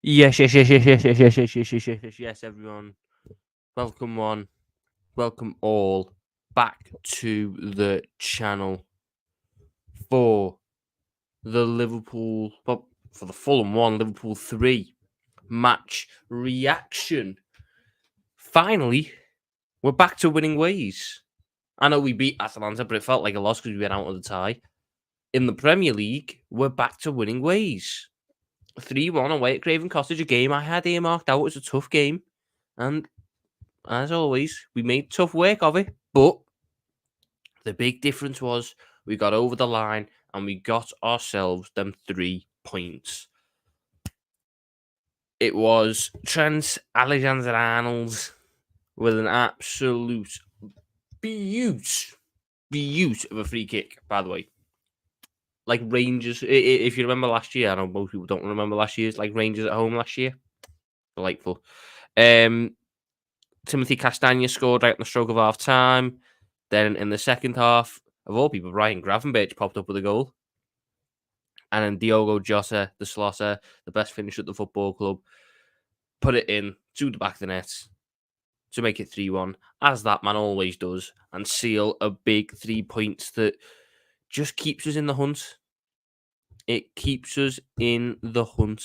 Yes, everyone. Welcome all back to the channel for the for the Fulham 1, Liverpool 3 match reaction. Finally, we're back to winning ways. I know we beat Atalanta, but it felt like a loss because we went out of the tie. In the Premier League, we're back to winning ways. 3-1 away at Craven Cottage, a game I had earmarked out as a tough game. And as always, we made tough work of it. But the big difference was we got over the line and we got ourselves them 3 points. It was Trent Alexander-Arnold with an absolute beaut of a free kick, by the way. Like Rangers, if you remember last year, I know most people don't remember last year's, like Rangers at home last year. Delightful. Timothy Castagna scored right in the stroke of half time. Then in the second half, of all people, Ryan Gravenberch popped up with a goal. And then Diogo Jota, the slaughter, the best finisher at the football club, put it in to the back of the net to make it 3-1, as that man always does, and seal a big 3 points that just keeps us in the hunt. It keeps us in the hunt.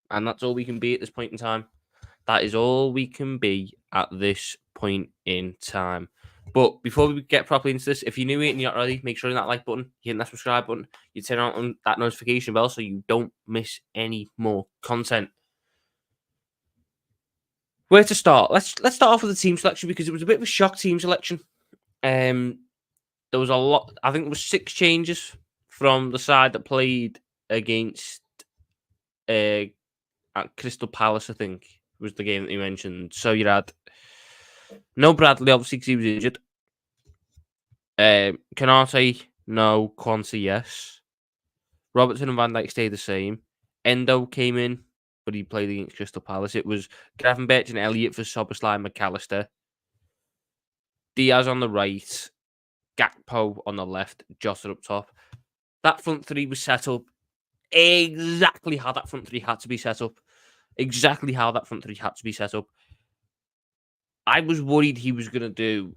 And that's all we can be at this point in time. That is all we can be at this point in time. But before we get properly into this, if you're new here and you're not already, make sure you hit that like button, you hit that subscribe button, you turn on that notification bell so you don't miss any more content. Where to start? Let's start off with the team selection because it was a bit of a shock team selection. There was a lot. I think there was 6 changes from the side that played against at Crystal Palace. I think was the game that you mentioned. So you had no Bradley, obviously, because he was injured. Canate, no. Quanti, yes. Robertson and Van Dijk stayed the same. Endo came in, but he played against Crystal Palace. It was Gravenberch and Elliott for Szoboszlai and McAllister. Diaz on the right. Gakpo on the left. Jota up top. That front three was set up exactly how that front three had to be set up. I was worried he was going to do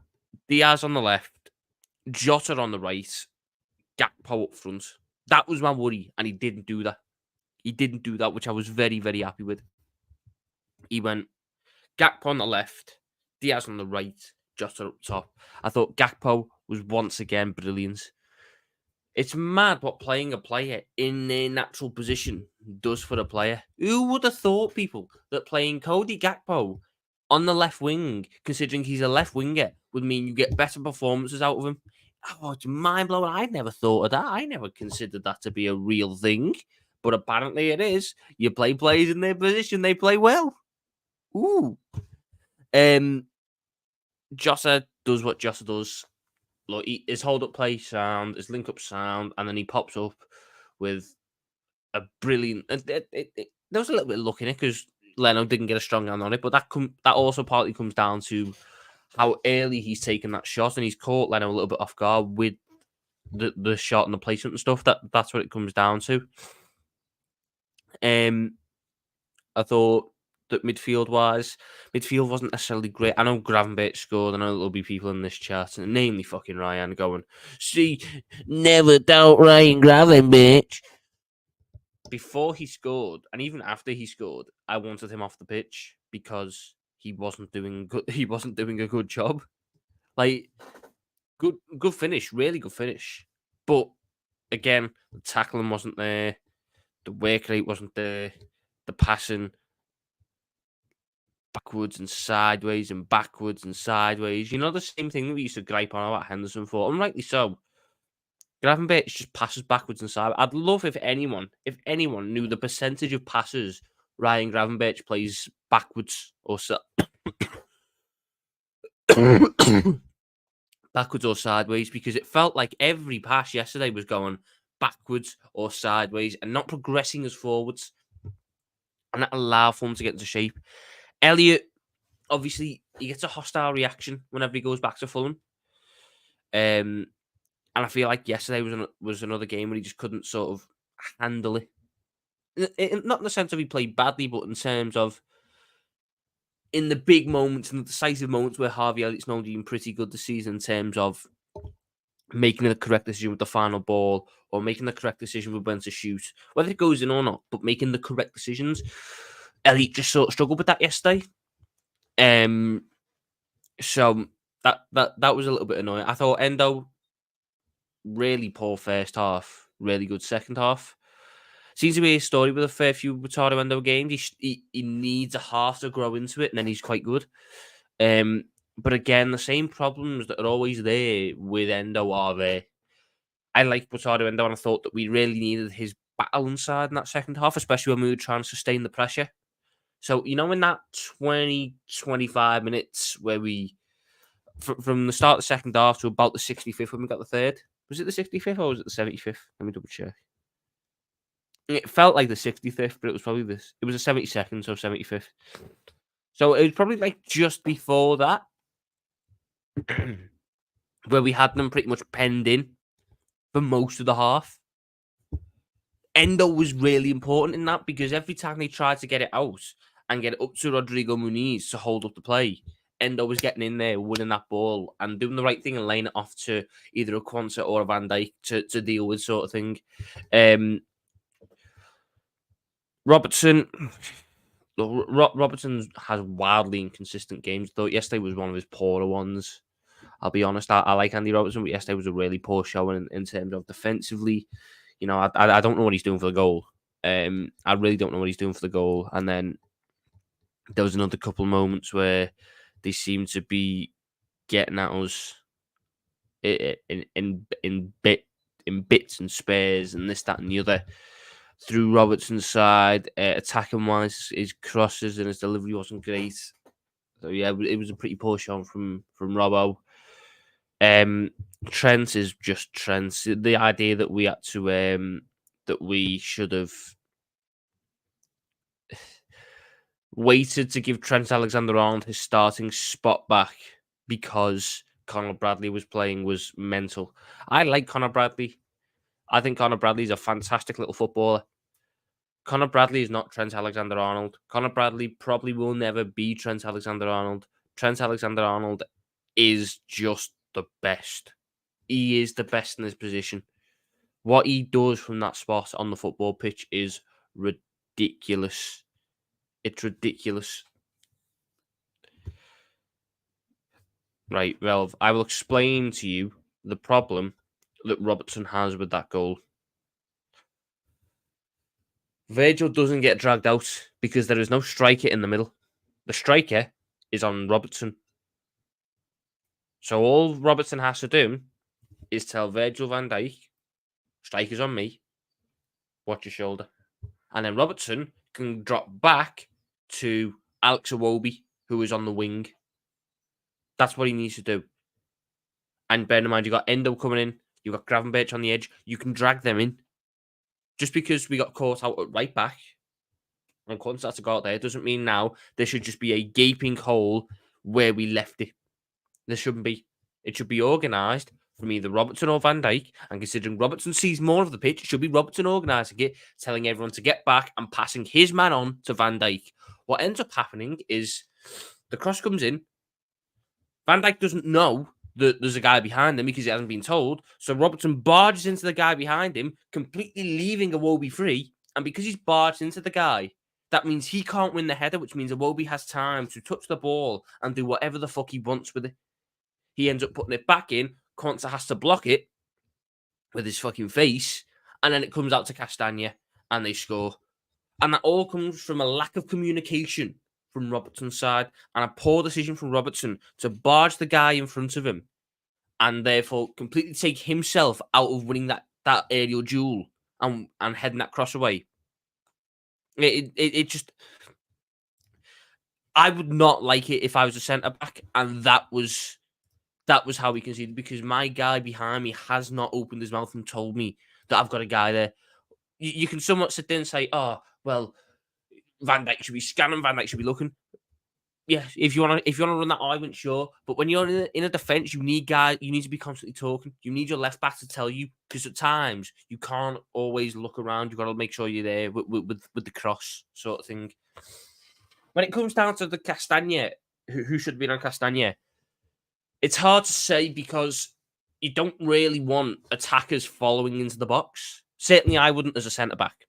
Diaz on the left, Jota on the right, Gakpo up front. That was my worry, and he didn't do that. Which I was very, very happy with. He went Gakpo on the left, Diaz on the right, Jota up top. I thought Gakpo was once again brilliant. It's mad what playing a player in their natural position does for a player. Who would have thought, people, that playing Cody Gakpo on the left wing, considering he's a left winger, would mean you get better performances out of him? Oh, it's mind-blowing. I never thought of that. I never considered that to be a real thing. But apparently it is. You play players in their position, they play well. Ooh. Jota does what Jota does. Look, his hold-up play sound, his link-up sound, and then he pops up with a brilliant... there was a little bit of luck in it because Leno didn't get a strong hand on it, but that also partly comes down to how early he's taken that shot, and he's caught Leno a little bit off guard with the shot and the placement and stuff. That's what it comes down to. I thought that midfield wasn't necessarily great. I know Gravenberch scored. I know there'll be people in this chat, namely fucking Ryan, going, "See, never doubt Ryan Gravenberch." Before he scored, and even after he scored, I wanted him off the pitch because he wasn't doing good. He wasn't doing a good job. Like, good finish, really good finish. But again, the tackling wasn't there. The work rate wasn't there. The passing backwards and sideways and backwards and sideways. You know, the same thing that we used to gripe on about Henderson for, and rightly so. Gravenberch just passes backwards and sideways. I'd love if anyone knew the percentage of passes Ryan Gravenberch plays backwards or backwards or sideways, because it felt like every pass yesterday was going backwards or sideways and not progressing as forwards, and that allowed Fulham to get into shape. Elliott, obviously, he gets a hostile reaction whenever he goes back to Fulham. And I feel like yesterday was another game where he just couldn't sort of handle it. Not in the sense of he played badly, but in terms of in the big moments and the decisive moments where Harvey Elliott's known been pretty good this season in terms of making the correct decision with the final ball or making the correct decision with when to shoot, whether it goes in or not, but making the correct decisions. Elliott just sort of struggled with that yesterday. So that was a little bit annoying. I thought Endo really poor first half, really good second half. Seems to be a story with a fair few Retardo Endo games. He needs a half to grow into it, and then he's quite good. But again, the same problems that are always there with Endo are there. I like Retardo Endo, and I thought that we really needed his battle inside in that second half, especially when we were trying to sustain the pressure. So, in that 20, 25 minutes where we, from the start of the second half to about the 65th when we got the third, was it the 65th or was it the 75th? Let me double check. It felt like the 65th, but it was probably this. It was the 72nd, so 75th. So it was probably like just before that, where we had them pretty much penned in for most of the half. Endo was really important in that because every time they tried to get it out and get it up to Rodrigo Muniz to hold up the play, Endo was getting in there, winning that ball and doing the right thing and laying it off to either a Quansah or a Van Dijk to deal with, sort of thing. Robertson has wildly inconsistent games, though yesterday was one of his poorer ones. I'll be honest, I like Andy Robertson, but yesterday was a really poor showing in terms of defensively. I don't know what he's doing for the goal. I really don't know what he's doing for the goal. And then there was another couple of moments where they seemed to be getting at us in bits and spares and this, that, and the other. Through Robertson's side, attacking wise, his crosses and his delivery wasn't great. So yeah, it was a pretty poor shot from Robbo. Trent is just Trent. The idea that we had to that we should have waited to give Trent Alexander-Arnold his starting spot back because Conor Bradley was playing was mental. I like Conor Bradley. I think Conor Bradley is a fantastic little footballer. Conor Bradley is not Trent Alexander-Arnold. Conor Bradley probably will never be Trent Alexander-Arnold. Trent Alexander-Arnold is just the best. He is the best in his position. What he does from that spot on the football pitch is ridiculous. It's ridiculous. Right, well, I will explain to you the problem that Robertson has with that goal. Virgil doesn't get dragged out because there is no striker in the middle. The striker is on Robertson. So all Robertson has to do is tell Virgil van Dijk, striker's on me, watch your shoulder. And then Robertson can drop back to Alex Iwobi, who is on the wing. That's what he needs to do. And bear in mind, you've got Endo coming in, you've got Gravenberch on the edge, you can drag them in. Just because we got caught out at right back and Quansah to go out there doesn't mean now there should just be a gaping hole where we left it. There shouldn't be. It should be organised from either Robertson or Van Dijk. And considering Robertson sees more of the pitch, it should be Robertson organising it, telling everyone to get back and passing his man on to Van Dijk. What ends up happening is the cross comes in. Van Dijk doesn't know that there's a guy behind him because he hasn't been told. So Robertson barges into the guy behind him, completely leaving Iwobi free. And because he's barged into the guy, that means he can't win the header, which means Iwobi has time to touch the ball and do whatever the fuck he wants with it. He ends up putting it back in. Quansah has to block it with his fucking face. And then it comes out to Castagna and they score. And that all comes from a lack of communication from Robertson's side and a poor decision from Robertson to barge the guy in front of him and therefore completely take himself out of winning that aerial duel and heading that cross away. It just... I would not like it if I was a centre-back and that was how we conceded because my guy behind me has not opened his mouth and told me that I've got a guy there. You can somewhat sit there and say, oh, well, Van Dijk should be scanning, Van Dijk should be looking. Yeah, if you want to run that argument, sure. But when you're in a defense, you need guys. You need to be constantly talking. You need your left back to tell you, because at times you can't always look around. You've got to make sure you're there with the cross sort of thing. When it comes down to the Castagna, who should be on Castagna, it's hard to say because you don't really want attackers following into the box. Certainly, I wouldn't as a centre back.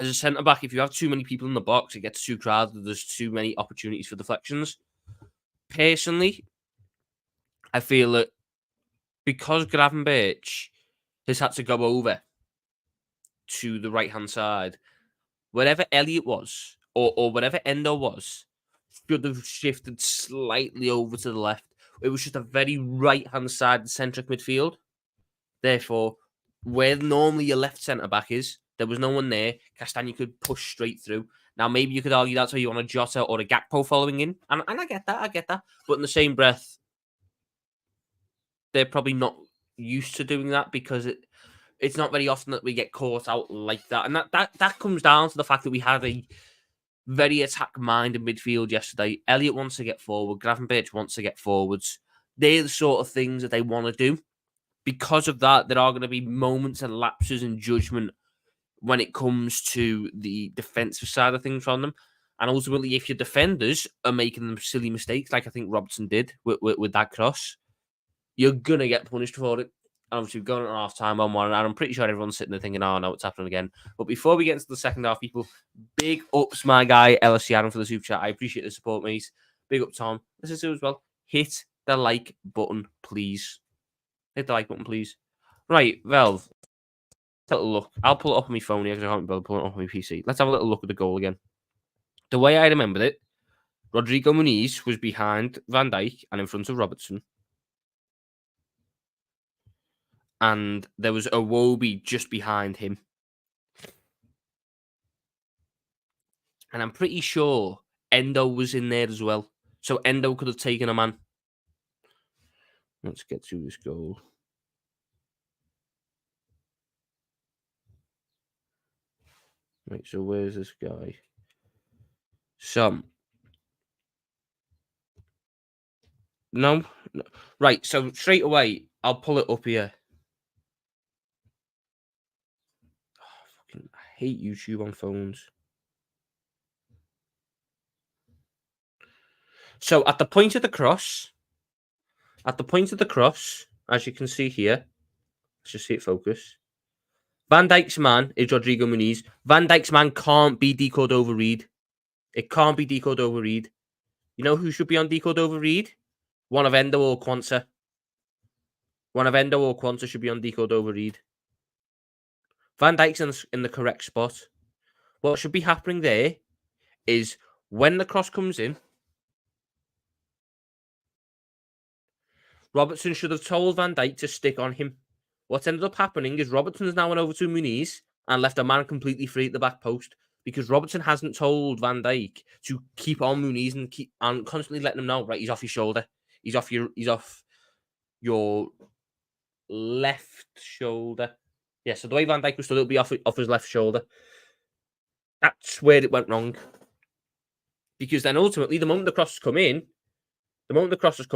As a centre back, if you have too many people in the box, it gets too crowded. There's too many opportunities for deflections. Personally, I feel that because Gravenberch has had to go over to the right hand side, wherever Elliot was, or wherever Endo was, should have shifted slightly over to the left. It was just a very right hand side centric midfield. Therefore, where normally your left centre back is, there was no one there. Castagna could push straight through. Now, maybe you could argue that's why you want a Jota or a Gakpo following in. And I get that. But in the same breath, they're probably not used to doing that because it's not very often that we get caught out like that. And that comes down to the fact that we had a very attack-minded midfield yesterday. Elliot wants to get forward. Gravenberch wants to get forwards. They're the sort of things that they want to do. Because of that, there are going to be moments and lapses in judgment when it comes to the defensive side of things from them. And ultimately, if your defenders are making them silly mistakes, like I think Robertson did with that cross, you're going to get punished for it. And obviously, we've gone at half-time on one, and I'm pretty sure everyone's sitting there thinking, oh, no, it's happening again. But before we get into the second half, people, big ups my guy, Elisiano, for the super chat. I appreciate the support, mate. Big up, Tom. This is as well. Hit the like button, please. Hit the like button, please. Right, Velv. Let's have a look. I'll pull it up on my phone here because I can't be able to pull it up on my PC. Let's have a little look at the goal again. The way I remembered it, Rodrigo Muniz was behind Van Dijk and in front of Robertson. And there was Iwobi just behind him. And I'm pretty sure Endo was in there as well. So Endo could have taken a man. Let's get to this goal. Right, so where's this guy? No. Right, so straight away, I'll pull it up here. I hate YouTube on phones. So at the point of the cross, as you can see here, let's just see it focus. Van Dijk's man is Rodrigo Muniz. Van Dijk's man can't be decode over Reed. It can't be decode over Reed. You know who should be on decode over Reed? One of Endo or Quansah. Should be on decode over Reed. Van Dijk's in the correct spot. What should be happening there is when the cross comes in, Robertson should have told Van Dijk to stick on him. What's ended up happening is Robertson's now went over to Muniz and left a man completely free at the back post because Robertson hasn't told Van Dijk to keep on Muniz and constantly letting him know, right, he's off your shoulder. He's off your left shoulder. Yeah, so the way Van Dijk was stood, it'll be off his left shoulder. That's where it went wrong. Because then ultimately, the moment the cross has come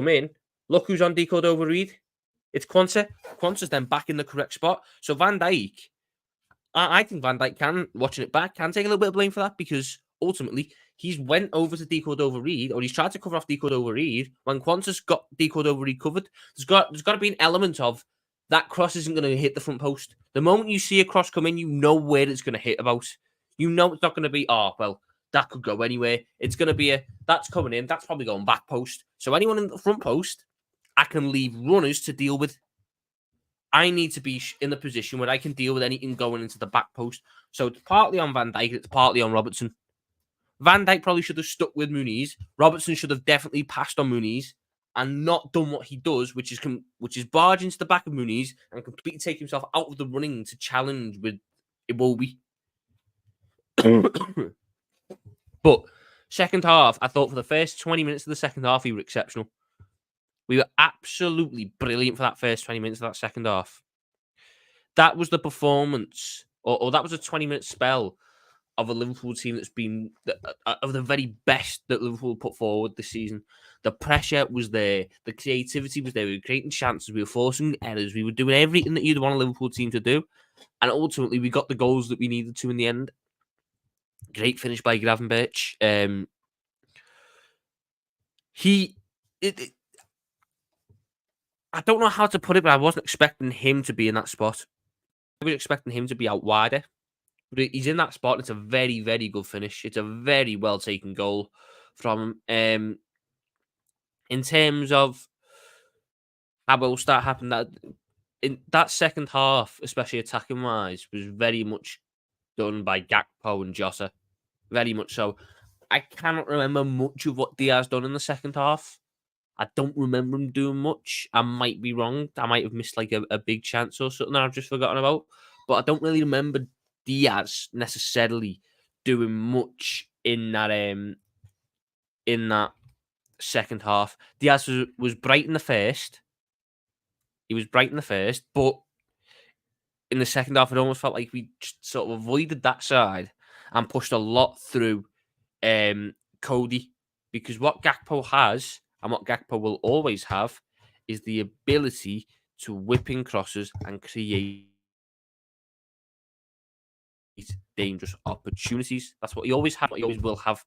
in, look who's on decode over Reed. It's Quansah. Quansah's then back in the correct spot. So Van Dijk, I think Van Dijk can, watching it back, can take a little bit of blame for that because ultimately he's went over to decode over Reed, or he's tried to cover off decode over Reed. When Quansah's got decode over Reed covered, there's got to be an element of that cross isn't going to hit the front post. The moment you see a cross come in, you know where it's going to hit about. You know it's not going to be, that could go anywhere. It's going to be that's coming in, that's probably going back post. So anyone in the front post, I can leave runners to deal with. I need to be in the position where I can deal with anything going into the back post. So it's partly on Van Dijk, it's partly on Robertson. Van Dijk probably should have stuck with Muniz. Robertson should have definitely passed on Muniz and not done what he does, which is barge into the back of Muniz and completely take himself out of the running to challenge with Iwobi. But second half, I thought for the first 20 minutes of the second half, we were exceptional. We were absolutely brilliant for that first 20 minutes of that second half. That was the performance, or that was a 20-minute spell of a Liverpool team that's been of the very best that Liverpool put forward this season. The pressure was there, the creativity was there. We were creating chances, we were forcing errors, we were doing everything that you'd want a Liverpool team to do, and ultimately we got the goals that we needed to in the end. Great finish by Gravenberch. I don't know how to put it, but I wasn't expecting him to be in that spot. I was expecting him to be out wider. But he's in that spot. It's a very, very good finish. It's a very well taken goal from him. In terms of how will start happening, that in that second half, especially attacking wise, was very much done by Gakpo and Jota. Very much so. I cannot remember much of what Diaz done in the second half. I don't remember him doing much. I might be wrong. I might have missed like a big chance or something I've just forgotten about. But I don't really remember Diaz necessarily doing much in that second half. Diaz was bright in the first. He was bright in the first, but in the second half, it almost felt like we just sort of avoided that side and pushed a lot through Cody. Because what Gakpo has, and what Gakpo will always have, is the ability to whip in crosses and create dangerous opportunities. That's what he always had, what he always will have.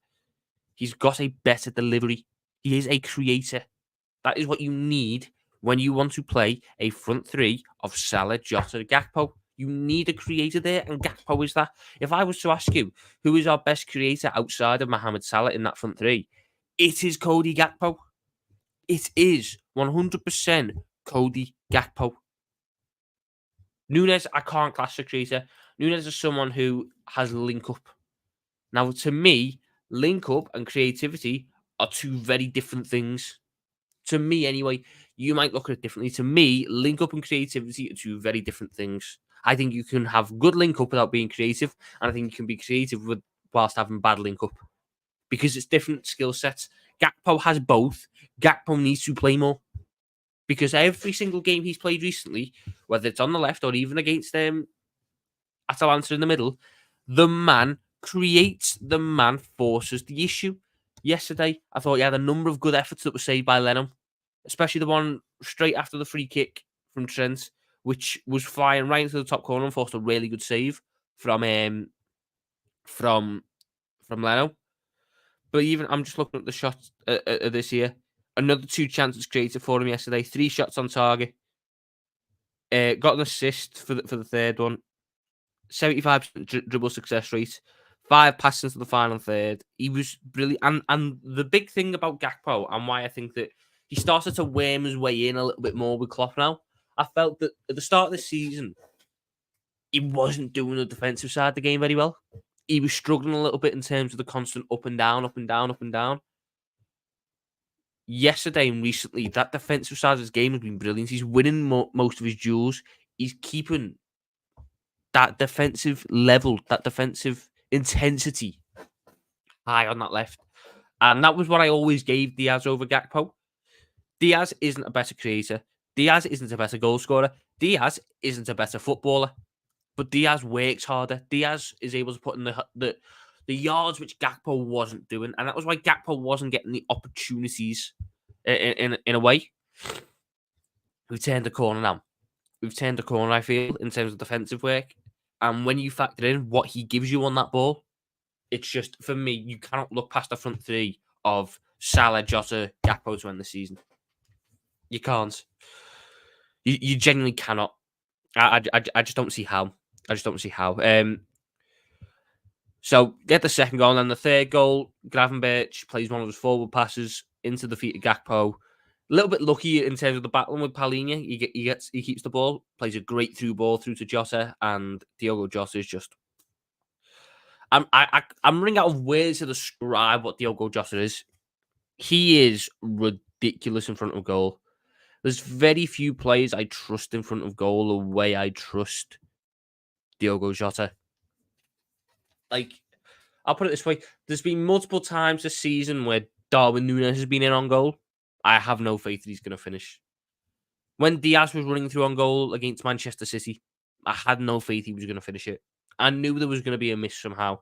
He's got a better delivery. He is a creator. That is what you need when you want to play a front three of Salah, Jota, Gakpo. You need a creator there, and Gakpo is that. If I was to ask you who is our best creator outside of Mohamed Salah in that front three, it is Cody Gakpo. It is 100% Cody Gakpo. Nunez, I can't class a creator. Nunez is someone who has link up. Now, to me, link up and creativity are two very different things. To me, anyway, you might look at it differently. To me, link up and creativity are two very different things. I think you can have good link up without being creative, and I think you can be creative whilst having bad link up, because it's different skill sets. Gakpo has both. Gakpo needs to play more, because every single game he's played recently, whether it's on the left or even against Atalanta in the middle, the man creates, the man forces the issue. Yesterday, I thought he had a number of good efforts that were saved by Leno, especially the one straight after the free kick from Trent, which was flying right into the top corner and forced a really good save from from Leno. But even I'm just looking at the shots this year. Another 2 chances created for him yesterday. 3 shots on target. Got an assist for the third one. 75% dribble success rate. 5 passes into the final third. He was brilliant. And the big thing about Gakpo, and why I think that he started to worm his way in a little bit more with Klopp now, I felt that at the start of the season, he wasn't doing the defensive side of the game very well. He was struggling a little bit in terms of the constant up and down, up and down, up and down. Yesterday and recently, that defensive side of his game has been brilliant. He's winning most of his duels. He's keeping that defensive level, that defensive intensity high on that left. And that was what I always gave Diaz over Gakpo. Diaz isn't a better creator. Diaz isn't a better goal scorer. Diaz isn't a better footballer. But Diaz works harder. Diaz is able to put in the yards which Gakpo wasn't doing. And that was why Gakpo wasn't getting the opportunities in a way. We've turned the corner now. We've turned the corner, I feel, in terms of defensive work. And when you factor in what he gives you on that ball, it's just, for me, you cannot look past the front three of Salah, Jota, Gakpo to end the season. You can't. You genuinely cannot. I just don't see how. I just don't see how. So, get the second goal, and then the third goal, Gravenberch plays one of his forward passes into the feet of Gakpo. A little bit lucky in terms of the battling with Palhinha. He keeps the ball, plays a great through ball through to Jota, and Diogo Jota is just. I'm running out of words to describe what Diogo Jota is. He is ridiculous in front of goal. There's very few players I trust in front of goal the way I trust Diogo Jota. Like, I'll put it this way. There's been multiple times this season where Darwin Nunez has been in on goal. I have no faith that he's going to finish. When Diaz was running through on goal against Manchester City, I had no faith he was going to finish it. I knew there was going to be a miss somehow.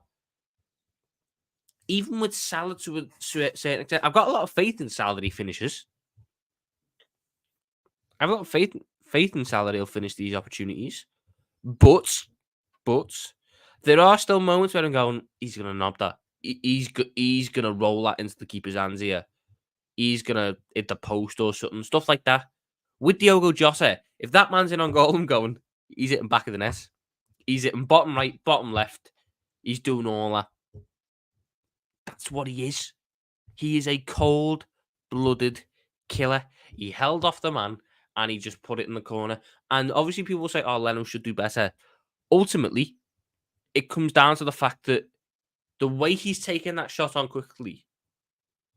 even with Salah to a certain extent, I've got a lot of faith in Salah that he finishes. I've got faith in Salah he'll finish these opportunities. But there are still moments where I'm going, he's going to knob that. He's going to roll that into the keeper's hands here. He's going to hit the post or something, stuff like that. With Diogo Jota, if that man's in on goal, I'm going, he's hitting back of the net. He's hitting bottom right, bottom left. He's doing all that. That's what he is. He is a cold-blooded killer. He held off the man and he just put it in the corner. And obviously people will say, oh, Leno should do better. Ultimately, it comes down to the fact that the way he's taking that shot on quickly,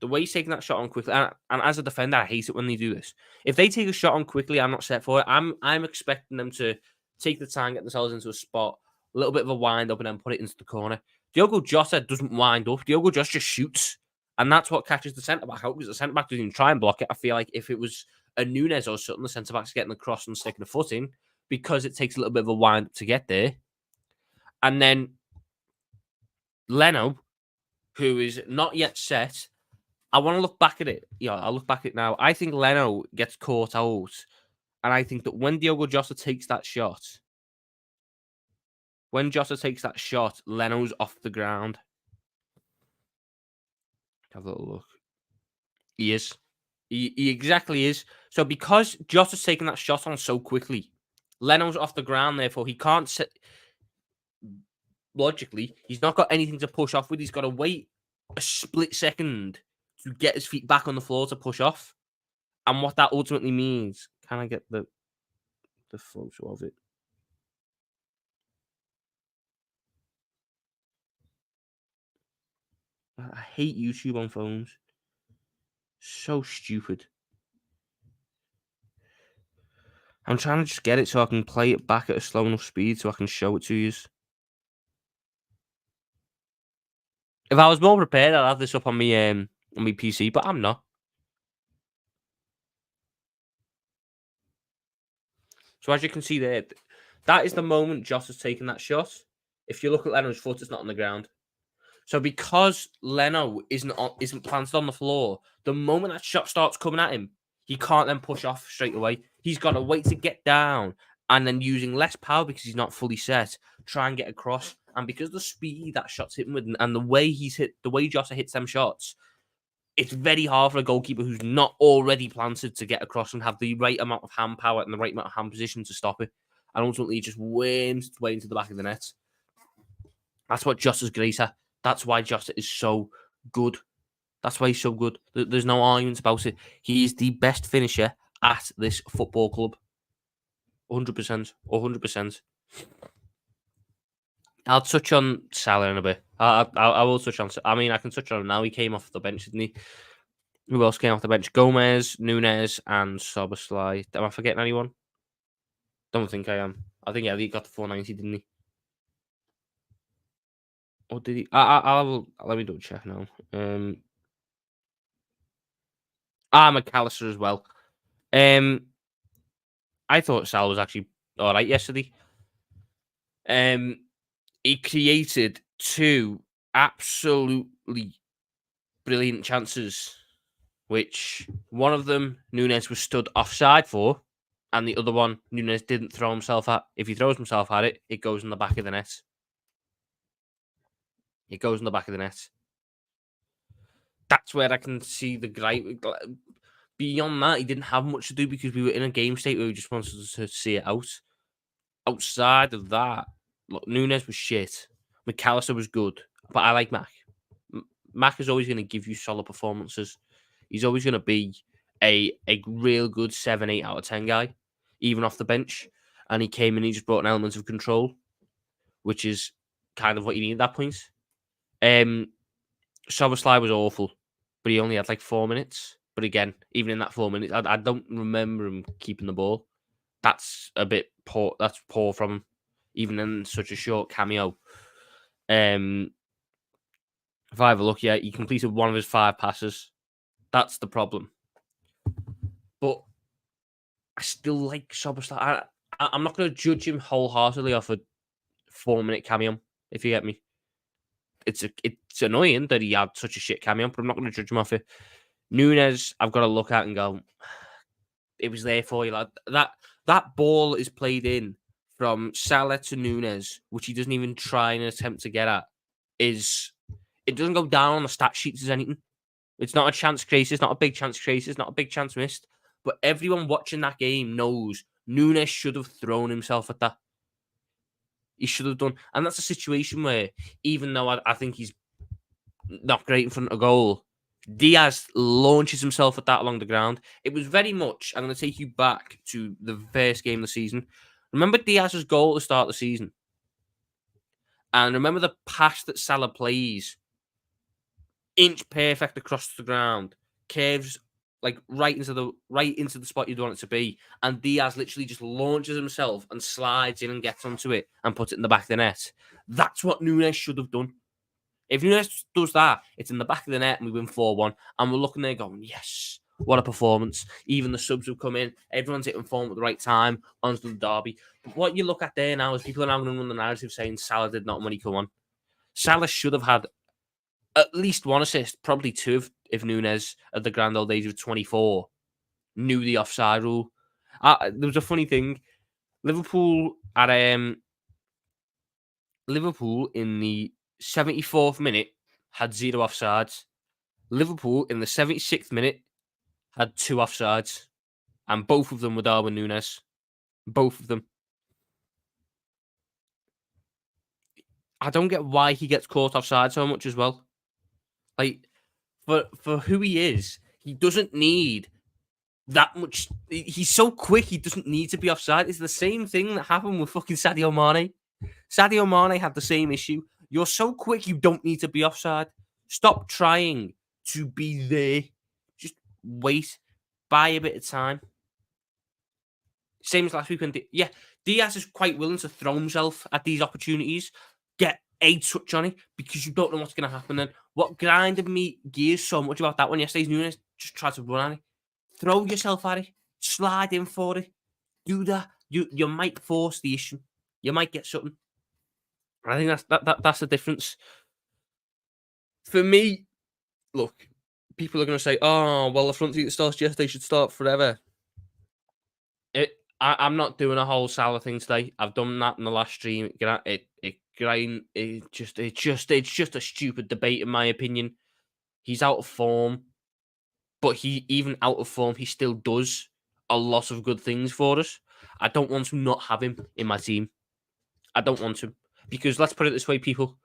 and as a defender, I hate it when they do this. If they take a shot on quickly, I'm not set for it. I'm expecting them to take the time, get themselves into a spot, a little bit of a wind up, and then put it into the corner. Diogo Jota doesn't wind up. Diogo Jota just shoots. And that's what catches the centre-back out, because the centre-back doesn't even try and block it. I feel like if it was a Nunez or something, the centre-back's getting the cross and sticking the foot in, because it takes a little bit of a wind up to get there. And then Leno, who is not yet set, I want to look back at it. Yeah, I'll look back at it now. I think Leno gets caught out. And I think that when Diogo Jota takes that shot, Leno's off the ground. Have a little look. He is. He exactly is. So because Jota's taking that shot on so quickly, Leno's off the ground, therefore he can't set. Logically, he's not got anything to push off with. He's got to wait a split second to get his feet back on the floor to push off. And what that ultimately means, can I get the photo of it? I hate YouTube on phones. So stupid. I'm trying to just get it so I can play it back at a slow enough speed so I can show it to you. If I was more prepared, I'd have this up on my PC, but I'm not. So as you can see there, that is the moment Jota's taking that shot. If you look at Leno's foot, it's not on the ground. So because Leno isn't planted on the floor, the moment that shot starts coming at him, he can't then push off straight away. He's got to wait to get down and then using less power because he's not fully set, try and get across. And because the speed that shot's hitting with and the way Jota hits them shots, it's very hard for a goalkeeper who's not already planted to get across and have the right amount of hand power and the right amount of hand position to stop it. And ultimately, he just worms its way into the back of the net. That's what Jota's great at. That's why Jota is so good. That's why he's so good. There's no arguments about it. He is the best finisher at this football club. 100%. 100%. I'll touch on Salah in a bit. I will touch on. I mean, I can touch on him now. He came off the bench, didn't he? Who else came off the bench? Gomez, Nunez, and Szoboszlai. Am I forgetting anyone? Don't think I am. I think he got the 490, didn't he? Or did he? I'll let me double check now. McAllister as well. I thought Salah was actually all right yesterday. He created two absolutely brilliant chances, which one of them Nunez was stood offside for, and the other one Nunez didn't throw himself at. If he throws himself at it, it goes in the back of the net. It goes in the back of the net. That's where I can see the gripe. Beyond that, he didn't have much to do because we were in a game state where we just wanted to see it out. Outside of that, look, Nunez was shit. McAllister was good, but I like Mac. Mac is always going to give you solid performances. He's always going to be a real good 7, 8 out of 10 guy, even off the bench. And he came in, he just brought an element of control, which is kind of what you need at that point. Szoboszlai was awful, but he only had like 4 minutes. But again, even in that 4 minutes, I don't remember him keeping the ball. That's a bit poor. That's poor from him, even in such a short cameo. If I have a look, yeah, he completed one of his 5 passes. That's the problem. But I still like Szoboszlai. I'm not going to judge him wholeheartedly off a 4-minute cameo, if you get me. it's annoying that he had such a shit cameo, but I'm not going to judge him off it. Nunez, I've got to look at and go, it was there for you, lad. That ball is played in from Salah to Nunez, which he doesn't even try and attempt to get at. It doesn't go down on the stat sheets as anything. It's not a chance created. It's not a big chance created. It's not a big chance missed. But everyone watching that game knows Nunez should have thrown himself at that. He should have done. And that's a situation where, even though I think he's not great in front of goal, Diaz launches himself at that along the ground. It was very much, I'm going to take you back to the first game of the season. Remember Diaz's goal at the start of the season? And remember the pass that Salah plays? Inch perfect across the ground. Curves like right into the spot you'd want it to be. And Diaz literally just launches himself and slides in and gets onto it and puts it in the back of the net. That's what Nunez should have done. If Nunez does that, it's in the back of the net and we win 4-1. And we're looking there going, yes, what a performance. Even the subs have come in. Everyone's hitting form at the right time onto the derby. But what you look at there now is people are now going to run the narrative saying Salah did not when he come on. Salah should have had at least one assist, probably two if Nunez at the grand old age of 24 knew the offside rule. There was a funny thing. Liverpool in the 74th minute had 0 offsides. Liverpool in the 76th minute had 2 offsides. And both of them were Darwin Nunez. Both of them. I don't get why he gets caught offside so much as well. Like, for who he is, he doesn't need that much. He's so quick, he doesn't need to be offside. It's the same thing that happened with fucking Sadio Mane. Sadio Mane had the same issue. You're so quick, you don't need to be offside. Stop trying to be there. Just wait. Buy a bit of time. Same as last week when Diaz is quite willing to throw himself at these opportunities, get a touch on it because you don't know what's going to happen. And what grinded me gears so much about that one yesterday is Nunez just tried to run at it. Throw yourself at it. Slide in for it. Do that. You might force the issue. You might get something. I think that's the difference. For me, look, people are going to say, "Oh, well, the front three that starts yesterday should start forever." I'm not doing a whole Salah thing today. I've done that in the last stream. It's just a stupid debate in my opinion. He's out of form, but even out of form, he still does a lot of good things for us. I don't want to not have him in my team. I don't want to, because let's put it this way, people.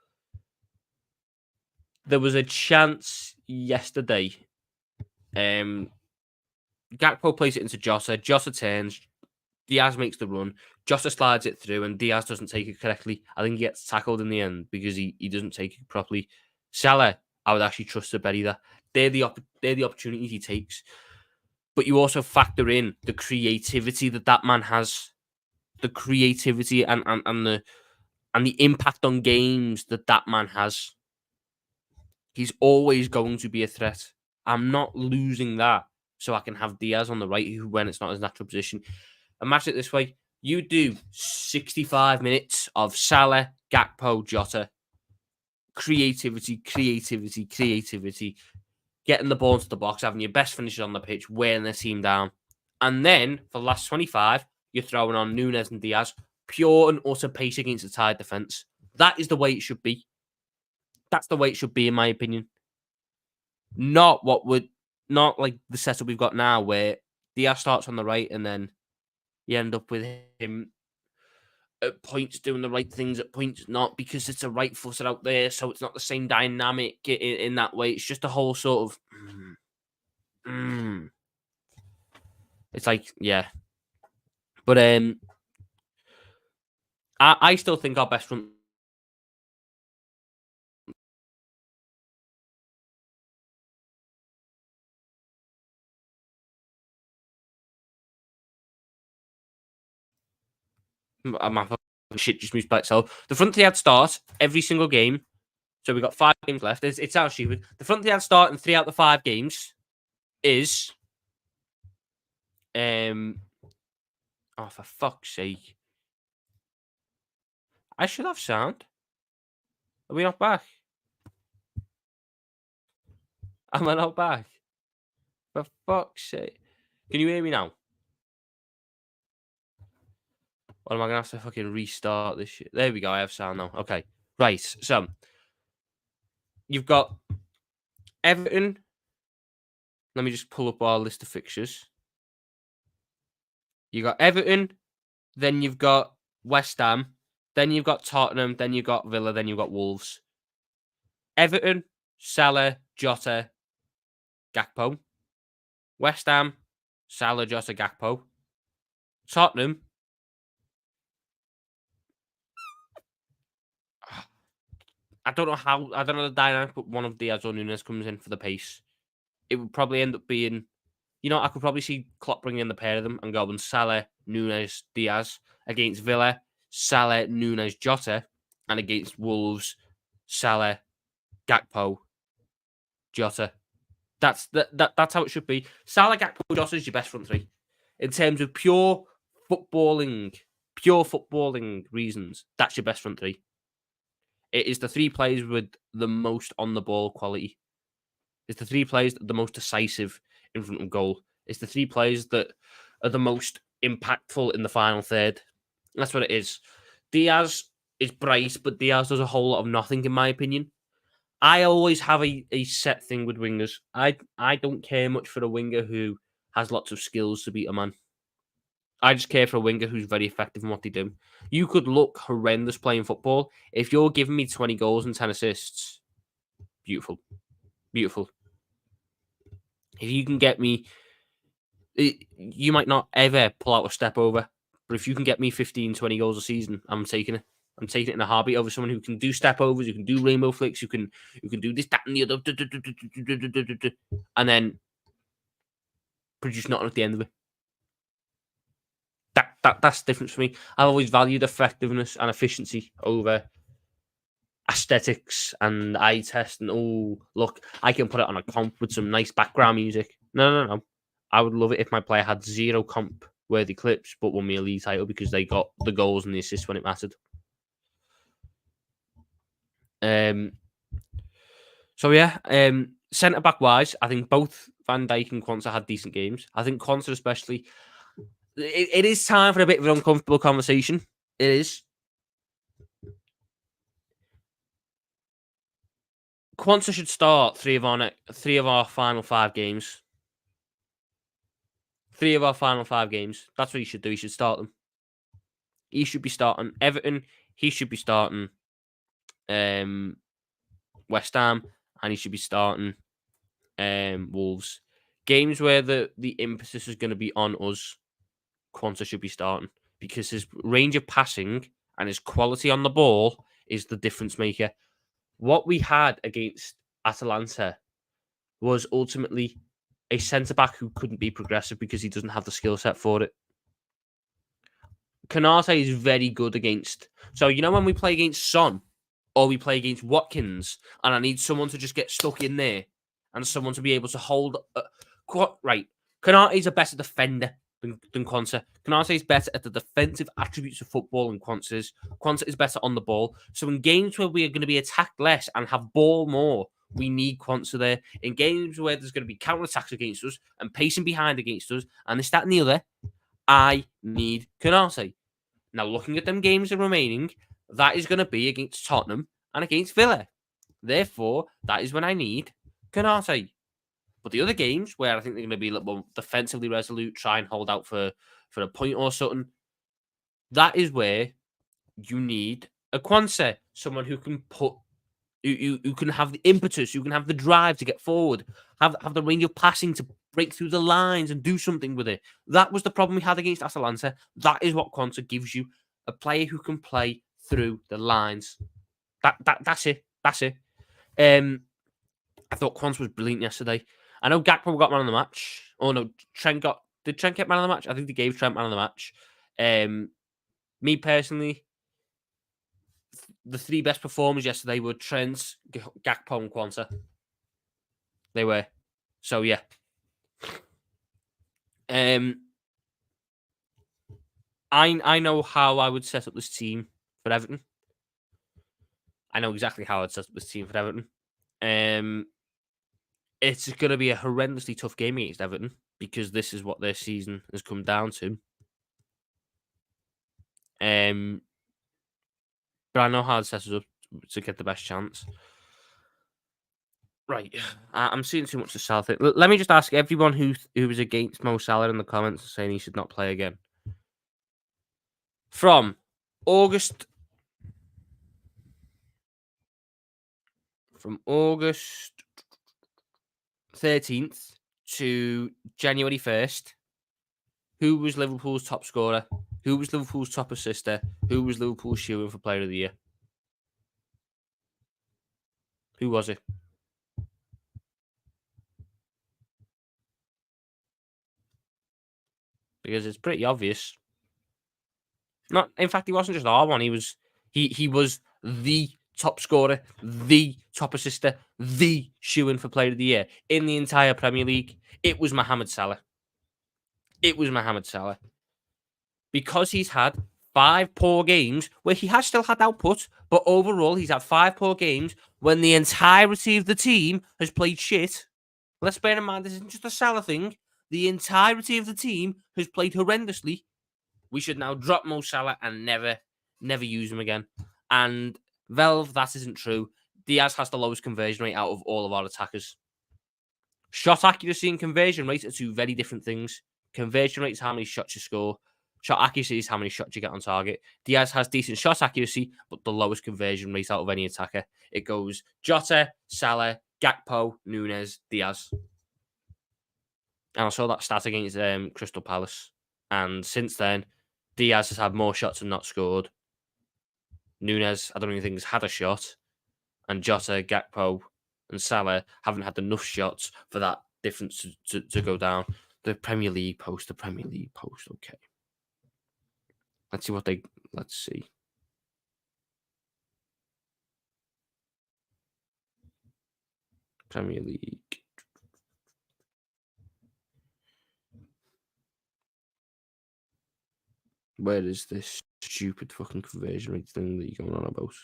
There was a chance yesterday. Gakpo plays it into Jota. Jota turns. Diaz makes the run. Jota slides it through, and Diaz doesn't take it correctly. I think he gets tackled in the end because he doesn't take it properly. Salah, I would actually trust to bury that. They're the opportunities he takes. But you also factor in the creativity that man has, the creativity and the impact on games that man has. He's always going to be a threat. I'm not losing that so I can have Diaz on the right when it's not his natural position. Imagine it this way. You do 65 minutes of Salah, Gakpo, Jota. Creativity. Getting the ball into the box, having your best finishers on the pitch, wearing the team down. And then, for the last 25, you're throwing on Nunez and Diaz. Pure and utter pace against a tired defence. That is the way it should be. That's the way it should be, in my opinion. Not like the setup we've got now, where Diaz starts on the right and then you end up with him at points doing the right things, at points not, because it's a right footer out there, so it's not the same dynamic in that way. It's just a whole sort of... It's like, yeah. But I still think our best front... My shit just moves by itself. The front three had start every single game. So we've got 5 games left. It's our stupid. The front three had start in 3 out of the 5 games is... Oh, for fuck's sake. I should have sound. Are we not back? Am I not back? For fuck's sake. Can you hear me now? Or am I gonna have to fucking restart this shit? There we go, I have sound now. Okay. Right, so you've got Everton. Let me just pull up our list of fixtures. You got Everton, then you've got West Ham, then you've got Tottenham, then you've got Villa, then you've got Wolves. Everton, Salah, Jota, Gakpo. West Ham, Salah, Jota, Gakpo. Tottenham. I don't know the dynamic, but one of Diaz or Nunez comes in for the pace. It would probably end up being, I could probably see Klopp bringing in the pair of them and going Salah, Nunez, Diaz against Villa, Salah, Nunez, Jota, and against Wolves, Salah, Gakpo, Jota. That's how it should be. Salah, Gakpo, Jota is your best front three in terms of pure footballing reasons. That's your best front three. It is the three players with the most on the ball quality. It's the three players that are the most decisive in front of goal. It's the three players that are the most impactful in the final third. That's what it is. Diaz is bright, but Diaz does a whole lot of nothing, in my opinion. I always have a set thing with wingers. I don't care much for a winger who has lots of skills to beat a man. I just care for a winger who's very effective in what they do. You could look horrendous playing football. If you're giving me 20 goals and 10 assists, beautiful. Beautiful. If you can get me, you might not ever pull out a step over, but if you can get me 15, 20 goals a season, I'm taking it. I'm taking it in a heartbeat over someone who can do step overs, who can do rainbow flicks, who can do this, that, and the other, and then produce nothing at the end of it. That's the difference for me. I've always valued effectiveness and efficiency over aesthetics and eye test and look, I can put it on a comp with some nice background music. No. I would love it if my player had zero comp worthy clips but won me a league title because they got the goals and the assists when it mattered. So yeah, centre back wise, I think both Van Dijk and Quansah had decent games. I think Quansah especially. It is time for a bit of an uncomfortable conversation. It is. Quansah should start three of our final 5 games. 3 of our final 5 games. That's what he should do. He should start them. He should be starting Everton. He should be starting West Ham, and he should be starting Wolves. Games where the emphasis is going to be on us, Quansah should be starting because his range of passing and his quality on the ball is the difference maker. What we had against Atalanta was ultimately a centre-back who couldn't be progressive because he doesn't have the skill set for it. Canate is very good against... So, when we play against Son or we play against Watkins and I need someone to just get stuck in there and someone to be able to hold... Right, Canate is a better defender than Quansah. Canate is better at the defensive attributes of football than Quansah is. Quansah is better on the ball. So in games where we are going to be attacked less and have ball more, we need Quansah there. In games where there's going to be counter-attacks against us and pacing behind against us and this, that and the other, I need Canate. Now, looking at them games remaining, that is going to be against Tottenham and against Villa. Therefore, that is when I need Canate. But the other games where I think they're going to be a little more defensively resolute, try and hold out for a point or something, that is where you need a Quansah, someone who can who can have the impetus, who can have the drive to get forward, have the range of passing to break through the lines and do something with it. That was the problem we had against Atalanta. That is what Quansah gives you, a player who can play through the lines. That's it. That's it. I thought Quansah was brilliant yesterday. I know Gakpo got man of the match. Oh no, did Trent get man of the match? I think they gave Trent man of the match. Me personally, the 3 best performers yesterday were Trent, Gakpo, and Quansah. They were. So yeah. I know how I would set up this team for Everton. I know exactly how I'd set up this team for Everton. It's going to be a horrendously tough game against Everton because this is what their season has come down to. But I know how to set us up to get the best chance. Right, I'm seeing too much of Salah thing. Let me just ask everyone who was against Mo Salah in the comments saying he should not play again. From August 13th to January 1st, who was Liverpool's top scorer? Who was Liverpool's top assister? Who was Liverpool's shoo-in for Player of the Year? Who was it? Because it's pretty obvious. Not, in fact, he wasn't just our one. He was the top scorer, the top assister, the shoo-in for Player of the Year in the entire Premier League. It was Mohamed Salah. It was Mohamed Salah. Because he's had 5 poor games where he has still had output, but overall he's had 5 poor games when the entirety of the team has played shit. Let's bear in mind this isn't just a Salah thing. The entirety of the team has played horrendously. We should now drop Mo Salah and never use him again. And Velv, that isn't true. Diaz has the lowest conversion rate out of all of our attackers. Shot accuracy and conversion rate are 2 very different things. Conversion rate is how many shots you score. Shot accuracy is how many shots you get on target. Diaz has decent shot accuracy, but the lowest conversion rate out of any attacker. It goes Jota, Salah, Gakpo, Nunez, Diaz. And I saw that stat against Crystal Palace. And since then, Diaz has had more shots and not scored. Nunez, I don't even think has had a shot. And Jota, Gakpo, and Salah haven't had enough shots for that difference to go down. The Premier League post. Okay. Let's see. Premier League. Where is this stupid fucking conversion rate thing that you're going on about?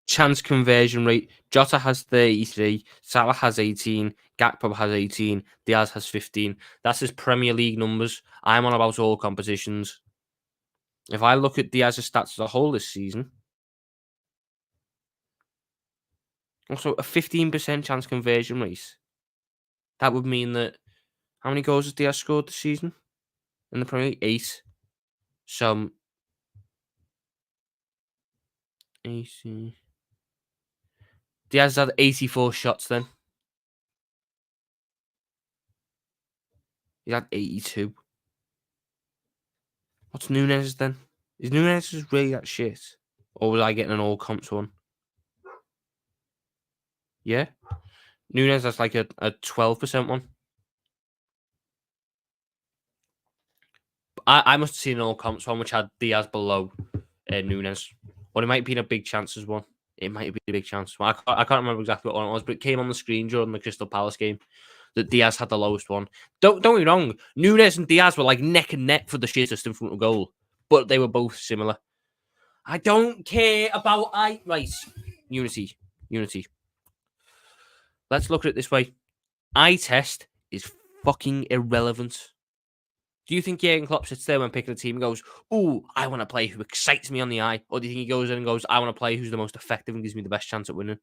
Chance conversion rate. Jota has 33. Salah has 18. Gakpo has 18. Diaz has 15. That's his Premier League numbers. I'm on about all competitions. If I look at Diaz's stats as a whole this season, also a 15% chance conversion rate. That would mean that how many goals has Diaz scored this season in the Premier League? 8. So 80. Diaz had 84 shots then. He had 82. What's Nunez then? Is Nunez really that shit? Or was I getting an all comps one? Yeah. Nunez has like a 12% one. I must have seen an all comps one which had Diaz below Nunez. Or it might be in a big chances one. It might be a big chance. I can't remember exactly what one it was, but it came on the screen during the Crystal Palace game that Diaz had the lowest one. Don't get me wrong. Nunez and Diaz were like neck and neck for the shittest in front of goal, but they were both similar. I don't care about right. Unity. Let's look at it this way. Eye test is fucking irrelevant. Do you think Jurgen Klopp sits there when picking a team and goes, "Ooh, I want to play who excites me on the eye," or do you think he goes in and goes, "I want to play who's the most effective and gives me the best chance at winning"?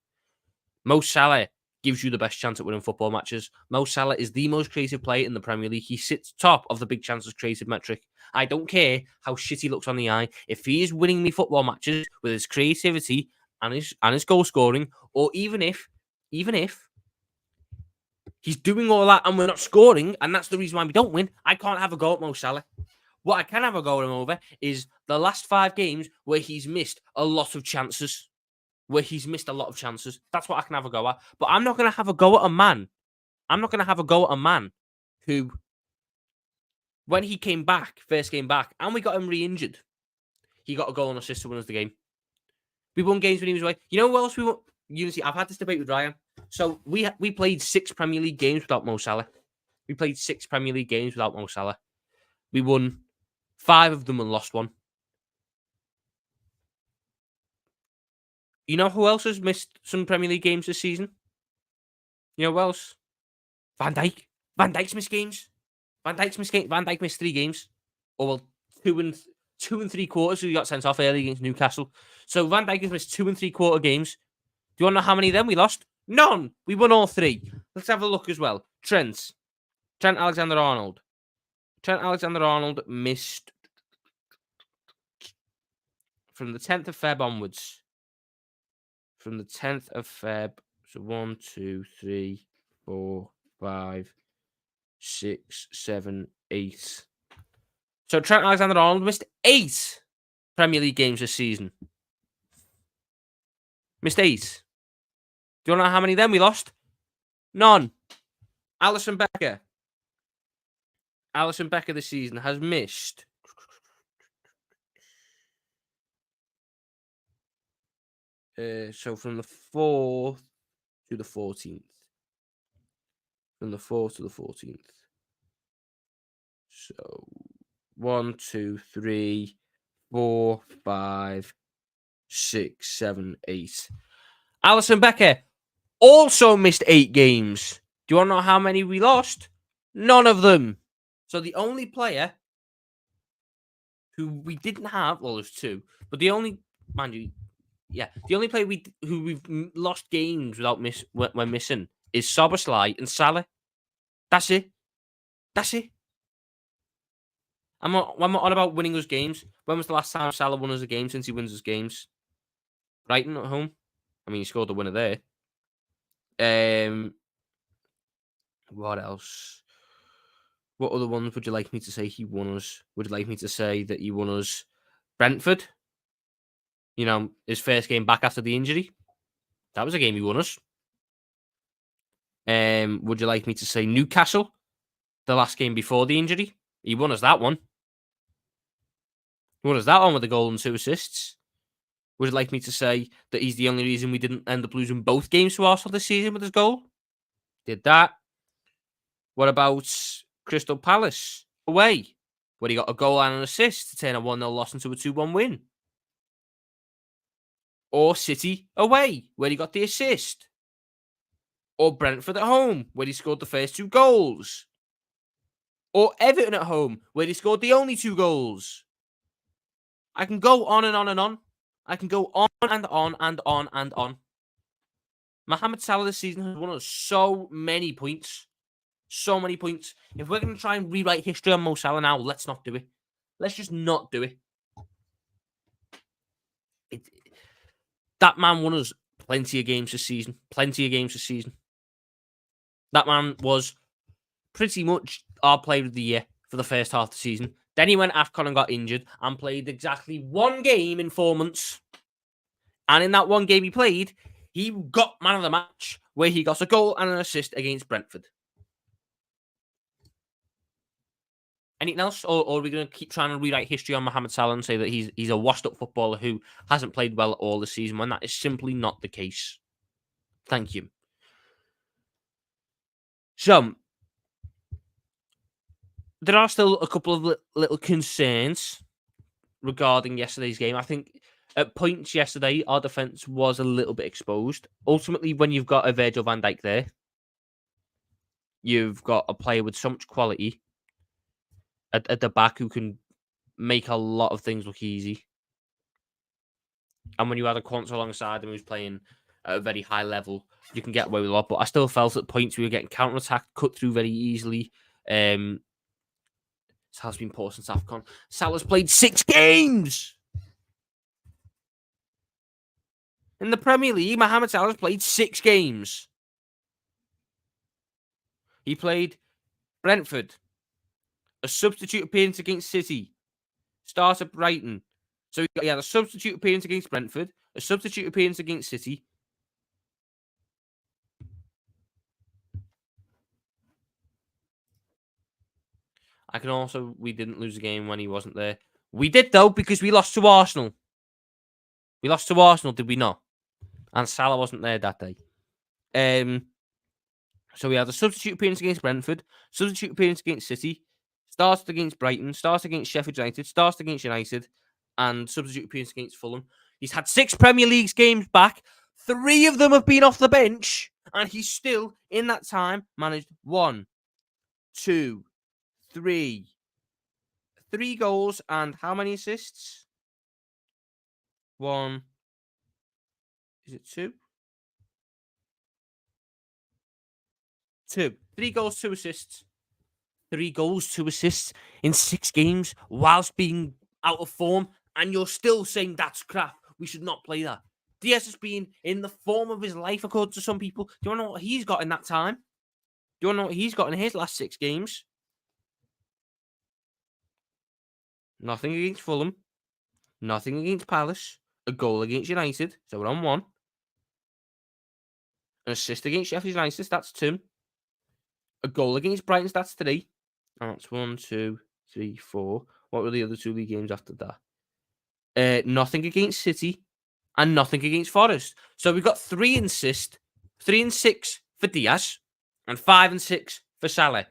Mo Salah gives you the best chance at winning football matches. Mo Salah is the most creative player in the Premier League. He sits top of the big chances created metric. I don't care how shit he looks on the eye. If he is winning me football matches with his creativity and his goal scoring, or even if he's doing all that and we're not scoring, and that's the reason why we don't win, I can't have a go at Mo Salah. What I can have a go at him over is the last 5 games where he's missed a lot of chances. That's what I can have a go at. But I'm not going to have a go at a man. Who, when he came back, first came back, and we got him re-injured, he got a goal and assist to win us the game. We won games when he was away. You know who else we won? Unity. I've had this debate with Ryan. So we played 6 Premier League games without Mo Salah. We played 6 Premier League games without Mo Salah. We won 5 of them and lost 1. You know who else has missed some Premier League games this season? You know who else? Van Dijk. Van Dijk's missed games. Van Dijk missed 3 games. Or well, 2 and 3/4. So he got sent off early against Newcastle. So Van Dijk has missed 2 3/4 games. Do you want to know how many of them we lost? None. We won all 3. Let's have a look as well. Trent Alexander-Arnold. Trent Alexander-Arnold missed from the 10th of Feb onwards. From the 10th of Feb. So 1, 2, 3, 4, 5, 6, 7, 8. So Trent Alexander-Arnold missed 8 Premier League games this season. Missed 8. Do you want to know how many of them we lost? None. Alisson Becker. Alisson Becker this season has missed so from the 4th to the 14th. From the 4th to the 14th. So 1, 2, 3, 4, 5, 6, 7, 8. Alisson Becker also missed 8 games. Do you want to know how many we lost? None of them. So the only player who we didn't have, well, there's 2, but the only, mind you, the only player who we've lost games without when missing is Szoboszlai and Salah. That's it. I'm not on about winning us games. When was the last time Salah won us a game since he wins us games? Brighton at home. I mean, he scored the winner there. What else? What other ones would you like me to say he won us? Would you like me to say that he won us Brentford? You know, his first game back after the injury. That was a game he won us. Would you like me to say Newcastle? The last game before the injury. He won us that one. He won us that one with a goal and 2 assists. Would you like me to say that he's the only reason we didn't end up losing both games to Arsenal this season with his goal? Did that. What about Crystal Palace away, where he got a goal and an assist to turn a 1-0 loss into a 2-1 win? Or City away, where he got the assist? Or Brentford at home, where he scored the first 2 goals? Or Everton at home, where he scored the only 2 goals? I can go on and on and on. I can go on and on and on and on. Mohamed Salah this season has won us so many points. So many points. If we're going to try and rewrite history on Mo Salah now, let's not do it. Let's just not do it. That man won us plenty of games this season. That man was pretty much our player of the year for the first half of the season. Then he went AFCON and got injured and played exactly 1 game in 4 months. And in that 1 game he played, he got man of the match, where he got a goal and an assist against Brentford. Anything else? Or are we going to keep trying to rewrite history on Mohamed Salah and say that he's a washed-up footballer who hasn't played well at all this season, when that is simply not the case? Thank you. So, there are still a couple of little concerns regarding yesterday's game. I think at points yesterday, our defence was a little bit exposed. Ultimately, when you've got a Virgil van Dijk there, you've got a player with so much quality at the back who can make a lot of things look easy. And when you had a Quant alongside him who's playing at a very high level, you can get away with a lot. But I still felt at points we were getting counter-attacked, cut through very easily. Salah's been poor since AFCON. Salah's played 6 games! In the Premier League, Mohamed Salah's played 6 games. He played Brentford, a substitute appearance against City, start at Brighton. So he had a substitute appearance against Brentford, a substitute appearance against City. We didn't lose a game when he wasn't there. We did, though, because we lost to Arsenal. We lost to Arsenal, did we not? and Salah wasn't there that day. So we had a substitute appearance against Brentford, substitute appearance against City, started against Brighton, started against Sheffield United, started against United, and substitute appearance against Fulham. He's had 6 Premier League games back. 3 of them have been off the bench, and he's still, in that time, managed 1, 2, 3 goals and how many assists? 1. Is it 2? 2. 3 goals, 2 assists. 3 goals, 2 assists in 6 games whilst being out of form, and you're still saying that's crap. We should not play that. Diaz has been in the form of his life, according to some people. Do you want to know what he's got in that time? Do you want to know what he's got in his last 6 games? Nothing against Fulham. Nothing against Palace. A goal against United. So we're on 1. An assist against Sheffield United. That's 2. A goal against Brighton. That's 3. And that's 1, 2, 3, 4. What were the other 2 league games after that? Nothing against City. And nothing against Forest. So we've got 3 and 6 for Diaz. And 5 and 6 for Salah.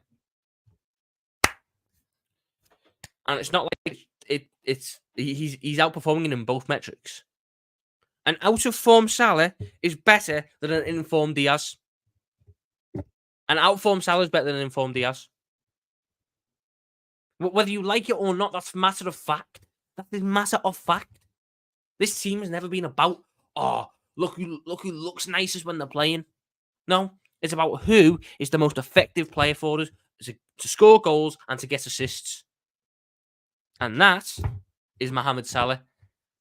And it's not like he's outperforming in both metrics. An out of form Salah is better than an informed Diaz. An out of form Salah is better than an informed Diaz. Whether you like it or not, that's a matter of fact. That is matter of fact. This team has never been about, look who looks nicest when they're playing. No, it's about who is the most effective player for us to score goals and to get assists. And that is Mohamed Salah.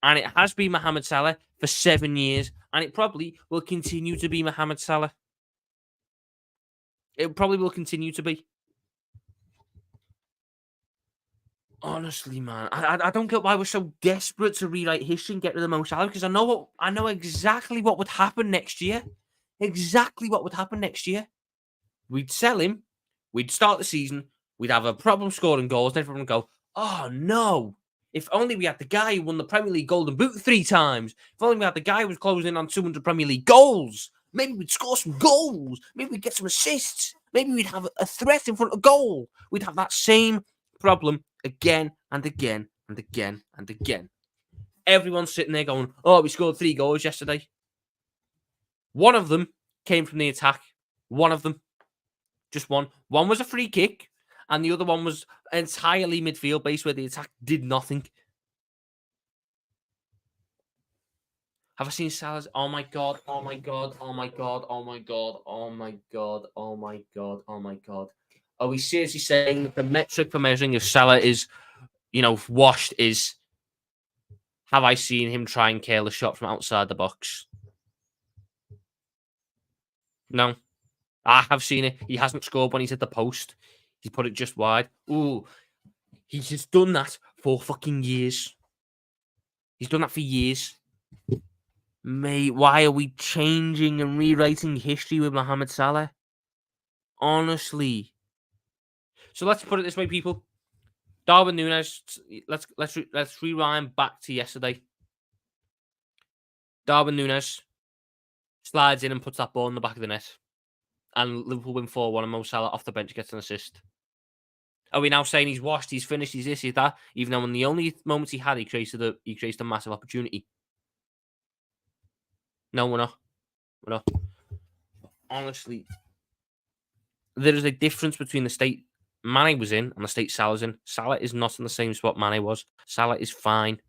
And it has been Mohamed Salah for 7 years. And it probably will continue to be Mohamed Salah. It probably will continue to be. Honestly, man, I don't get why we're so desperate to rewrite history and get rid of Mo Salah, because I know exactly what would happen next year. Exactly what would happen next year. We'd sell him. We'd start the season. We'd have a problem scoring goals. And everyone would go, oh no. If only we had the guy who won the Premier League Golden Boot 3 times. If only we had the guy who was closing in on 200 Premier League goals. Maybe we'd score some goals. Maybe we'd get some assists. Maybe we'd have a threat in front of goal. We'd have that same problem again and again and again and again. Everyone's sitting there going, oh, we scored 3 goals yesterday. One of them came from the attack. One of them. Just one. One was a free kick. And the other one was entirely midfield based, where the attack did nothing. Have I seen Salah's? Oh my god! Oh my god! Oh my god! Oh my god! Oh my god! Oh my god! Oh my god! Are we seriously saying that the metric for measuring if Salah is, washed is? Have I seen him try and kill a shot from outside the box? No, I have seen it. He hasn't scored when he's at the post. He put it just wide. Ooh, he's just done that for fucking years. He's done that for years. Mate, why are we changing and rewriting history with Mohamed Salah? Honestly. So let's put it this way, people. Darwin Nunez. Let's rewind back to yesterday. Darwin Nunez slides in and puts that ball in the back of the net. And Liverpool win 4-1 and Mo Salah off the bench gets an assist. Are we now saying he's washed, he's finished, he's this, he's that? Even though in the only moments he had, he created a massive opportunity. No, we're not. We're not. Honestly, there is a difference between the state Mane was in and the state Salah's in. Salah is not in the same spot Mane was. Salah is fine.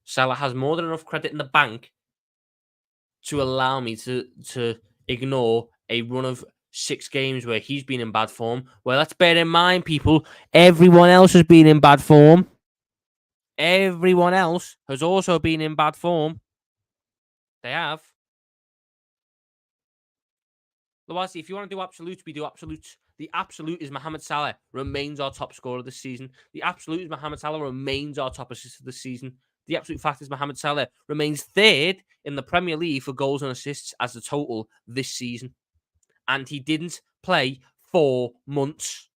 Salah has more than enough credit in the bank to allow me to ignore a run of 6 games where he's been in bad form. Well, let's bear in mind, people, everyone else has been in bad form. Everyone else has also been in bad form. They have. Lawasi, if you want to do absolutes, we do absolutes. The absolute is Mohamed Salah remains our top scorer this season. The absolute is Mohamed Salah remains our top assister this season. The absolute fact is Mohamed Salah remains 3rd in the Premier League for goals and assists as a total this season. And he didn't play 4 months.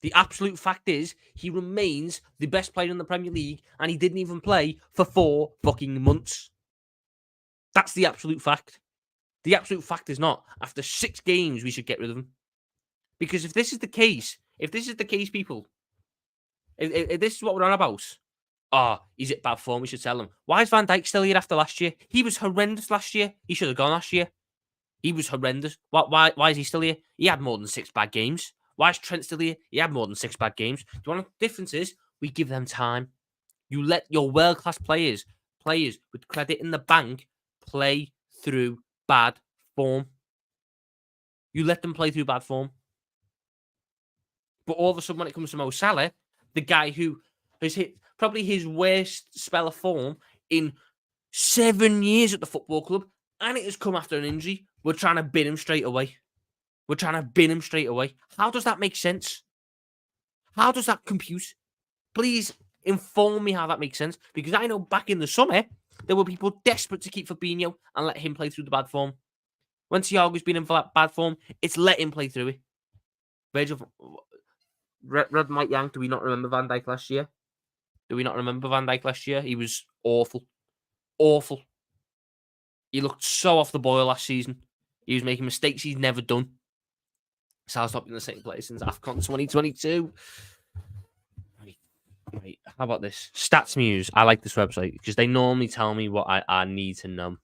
The absolute fact is he remains the best player in the Premier League and he didn't even play for 4 fucking months. That's the absolute fact. The absolute fact is not, after 6 games, we should get rid of him. Because if this is the case, people, if this is what we're on about, he's at bad form, we should sell him. Why is Van Dijk still here after last year? He was horrendous last year. He should have gone last year. He was horrendous. Why is he still here? He had more than 6 bad games. Why is Trent still here? He had more than 6 bad games. Do you want the difference is? We give them time. You let your world-class players with credit in the bank, play through bad form. You let them play through bad form. But all of a sudden, when it comes to Mo Salah, the guy who has hit probably his worst spell of form in 7 years at the football club, and it has come after an injury, we're trying to bin him straight away. How does that make sense? How does that compute? Please inform me how that makes sense. Because I know back in the summer, there were people desperate to keep Fabinho and let him play through the bad form. When Thiago's been in bad form, it's let him play through it. Virgil, Red Mike Yang, do we not remember Van Dijk last year? He was awful. Awful. He looked so off the boil last season. He was making mistakes he's never done. Salah's not been in the same place since AFCON 2022. Right, how about this? Stats Muse. I like this website because they normally tell me what I need to know.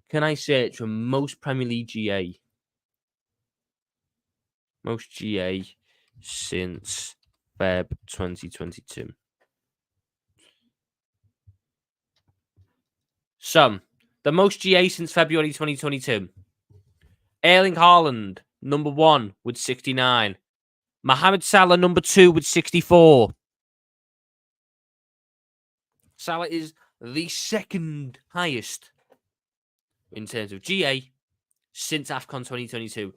Can I search for most Premier League GA? Most GA since Feb 2022. So, the most GA since February 2022. Erling Haaland, number 1 with 69. Mohamed Salah, number 2 with 64. Salah is the second highest in terms of GA since AFCON 2022.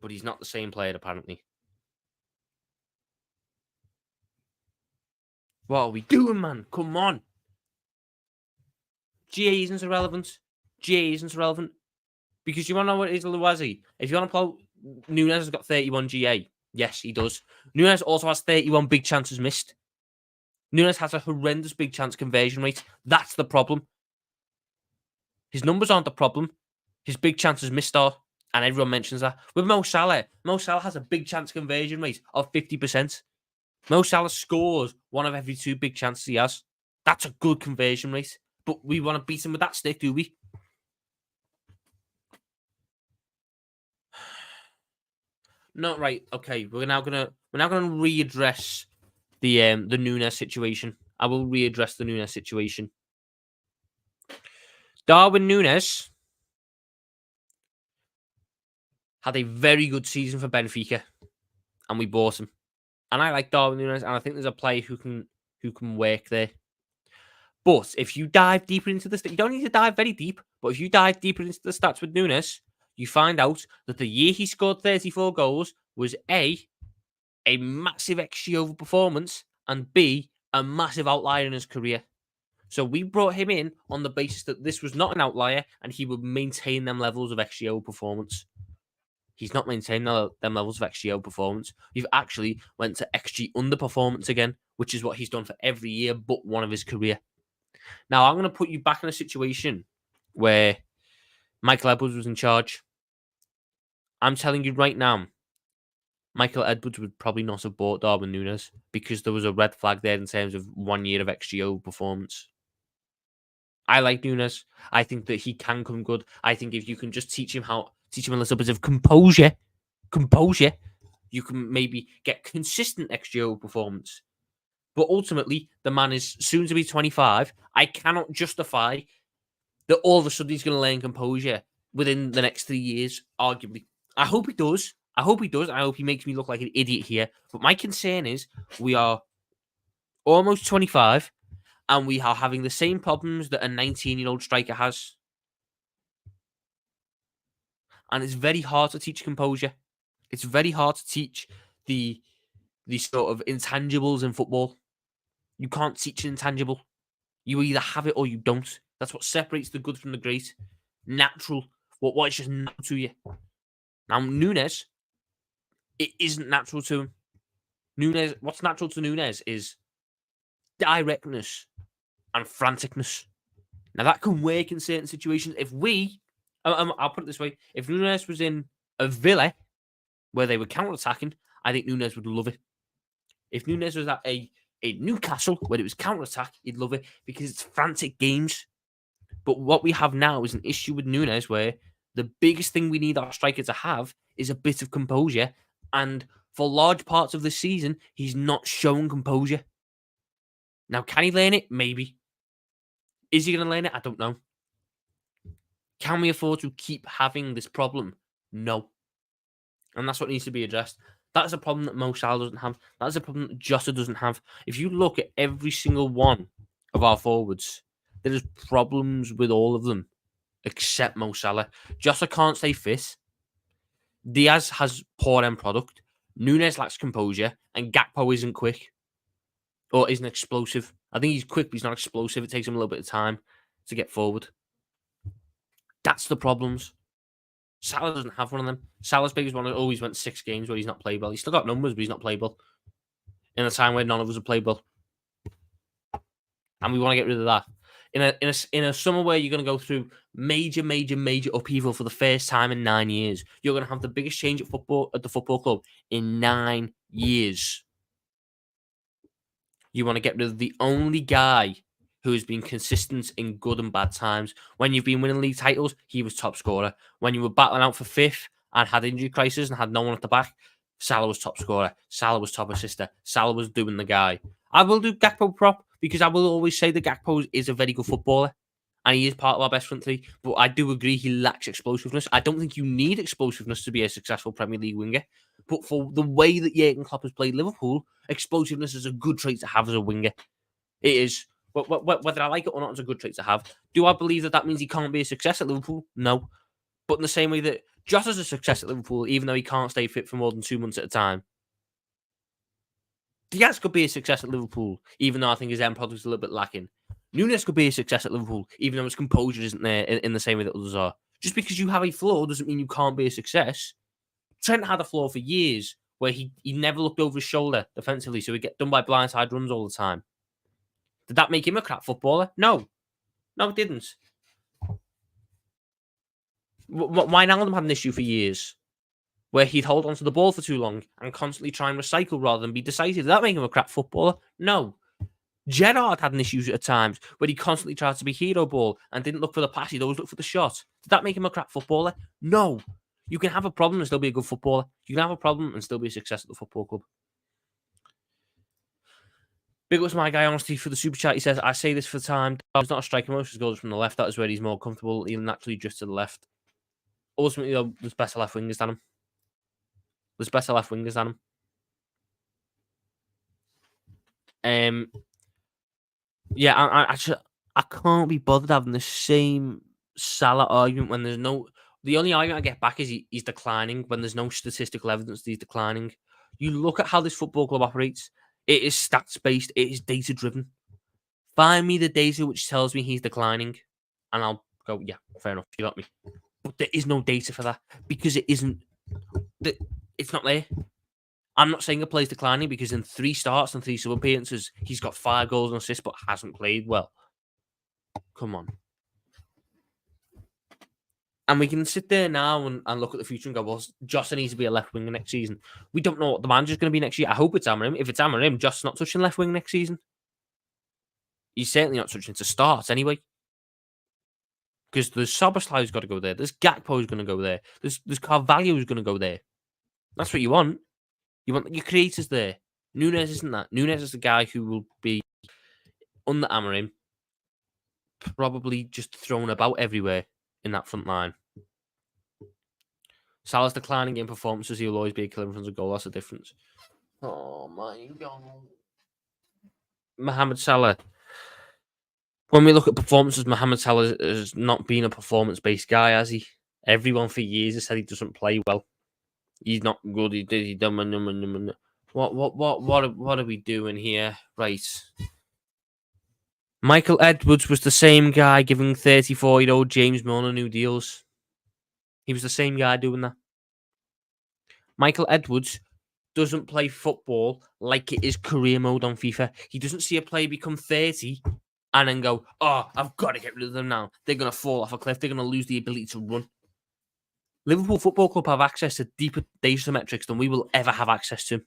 But he's not the same player, apparently. What are we doing, man? Come on. GA isn't irrelevant. Because you want to know what it is, Luwazi? If you want to play, Nunez has got 31 GA. Yes, he does. Nunez also has 31 big chances missed. Nunez has a horrendous big chance conversion rate. That's the problem. His numbers aren't the problem. His big chances missed are. And everyone mentions that. With Mo Salah has a big chance conversion rate of 50%. Mo Salah scores 1 of every 2 big chances he has. That's a good conversion rate. But we want to beat him with that stick, do we? No, right. Okay, we're now gonna readdress the Nunez situation. I will readdress the Nunez situation. Darwin Nunez had a very good season for Benfica, and we bought him. And I like Darwin Nunez, and I think there's a player who can work there. But if you dive deeper into the stats, you don't need to dive very deep, but if you dive deeper into the stats with Nunez, you find out that the year he scored 34 goals was A, massive XG over performance, and B, a massive outlier in his career. So we brought him in on the basis that this was not an outlier and he would maintain them levels of XG over performance. He's not maintaining them levels of XG over performance. We've actually went to XG underperformance again, which is what he's done for every year but one of his career. Now, I'm going to put you back in a situation where Michael Edwards was in charge. I'm telling you right now, Michael Edwards would probably not have bought Darwin Nunez because there was a red flag there in terms of 1 year of XGO performance. I like Nunez. I think that he can come good. I think if you can just teach him a little bit of composure, you can maybe get consistent XGO performance. But ultimately, the man is soon to be 25. I cannot justify that all of a sudden he's going to learn composure within the next 3 years, arguably. I hope he does. I hope he makes me look like an idiot here. But my concern is we are almost 25 and we are having the same problems that a 19-year-old striker has. And it's very hard to teach composure. It's very hard to teach the sort of intangibles in football. You can't teach an intangible. You either have it or you don't. That's what separates the good from the great. Natural. What is just natural to you. Now, Nunez, it isn't natural to him. What's natural to Nunez is directness and franticness. Now, that can work in certain situations. If I'll put it this way, if Nunez was in a Villa where they were counter-attacking, I think Nunez would love it. If Nunez was at a Newcastle where it was counter-attack, he'd love it because it's frantic games. But what we have now is an issue with Nunez where the biggest thing we need our striker to have is a bit of composure. And for large parts of the season, he's not showing composure. Now, can he learn it? Maybe. Is he going to learn it? I don't know. Can we afford to keep having this problem? No. And that's what needs to be addressed. That's a problem that Mo Salah doesn't have. That's a problem that Jota doesn't have. If you look at every single one of our forwards, there is problems with all of them, except Mo Salah. Jota can't stay fit. Diaz has poor end product. Nunez lacks composure. And Gakpo isn't quick. Or isn't explosive. I think he's quick, but he's not explosive. It takes him a little bit of time to get forward. That's the problems. Salah doesn't have one of them. Salah's biggest one always went 6 games where he's not played well. He's still got numbers, but he's not played well. In a time where none of us have played well. And we want to get rid of that. In a summer where you're going to go through major upheaval for the first time in 9 years, you're going to have the biggest change at the football club in 9 years. You want to get rid of the only guy who has been consistent in good and bad times. When you've been winning league titles, he was top scorer. When you were battling out for 5th and had injury crisis and had no one at the back, Salah was top scorer. Salah was top assister. Salah was doing the guy. I will do Gakpo prop because I will always say that Gakpo is a very good footballer and he is part of our best front three. But I do agree he lacks explosiveness. I don't think you need explosiveness to be a successful Premier League winger. But for the way that Jurgen Klopp has played Liverpool, explosiveness is a good trait to have as a winger. It is. Whether I like it or not, it's a good trait to have. Do I believe that means he can't be a success at Liverpool? No. But in the same way that Jota's a success at Liverpool, even though he can't stay fit for more than 2 months at a time. Diaz could be a success at Liverpool, even though I think his end product is a little bit lacking. Nunez could be a success at Liverpool, even though his composure isn't there in the same way that others are. Just because you have a flaw doesn't mean you can't be a success. Trent had a flaw for years where he never looked over his shoulder defensively, so he'd get done by blindside runs all the time. Did that make him a crap footballer? No. No, it didn't. Wijnaldum had an issue for years where he'd hold onto the ball for too long and constantly try and recycle rather than be decisive. Did that make him a crap footballer? No. Gerrard had an issue at times where he constantly tried to be hero ball and didn't look for the pass. He'd always look for the shot. Did that make him a crap footballer? No. You can have a problem and still be a good footballer. You can have a problem and still be a success at the football club. Big ups my guy, honestly, for the super chat. He says, I say this for the time. He's not a striker. Most of his goals from the left. That is where he's more comfortable. He'll naturally drift to the left. Ultimately, though, there's better left wingers than him. Yeah, I can't be bothered having the same Salah argument when there's no... The only argument I get back is he's declining when there's no statistical evidence that he's declining. You look at how this football club operates. It is stats-based. It is data-driven. Find me the data which tells me he's declining, and I'll go, yeah, fair enough. You got me. But there is no data for that because it isn't... It's not there. I'm not saying a player's declining because in 3 starts and 3 sub appearances, he's got 5 goals and assists but hasn't played well. Come on. And we can sit there now and look at the future and go, well, Jota needs to be a left winger next season. We don't know what the manager's going to be next year. I hope it's Amorim. If it's Amorim, Jota's not touching left wing next season. He's certainly not touching to start anyway. Because there's Szoboszlai who's got to go there. There's Gakpo who's going to go there. There's Carvalho who's going to go there. That's what you want. You want your creators there. Nunez isn't that. Nunez is the guy who will be, under Amorim, probably just thrown about everywhere in that front line. Salah's declining in performances. He'll always be a killer in front of goal. That's the difference. Oh, my God. Mohamed Salah. When we look at performances, Mohamed Salah has not been a performance-based guy, has he? Everyone for years has said he doesn't play well. He's not good. He done. What are we doing here? Right. Michael Edwards was the same guy giving 34-year-old James Milner new deals. He was the same guy doing that. Michael Edwards doesn't play football like it is career mode on FIFA. He doesn't see a player become 30 and then go, oh, I've got to get rid of them now. They're going to fall off a cliff. They're going to lose the ability to run. Liverpool Football Club have access to deeper data metrics than we will ever have access to.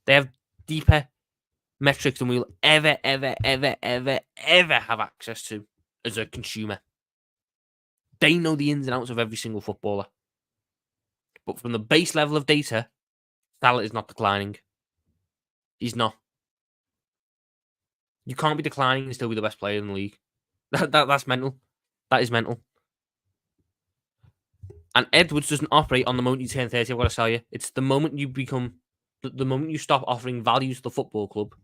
They have deeper metrics than we will ever have access to as a consumer. They know the ins and outs of every single footballer. But from the base level of data, Salah is not declining. He's not. You can't be declining and still be the best player in the league. That's mental. That is mental. And Edwards doesn't operate on the moment you turn 30, I've got to tell you. It's the moment you become, the moment you stop offering value to the football club,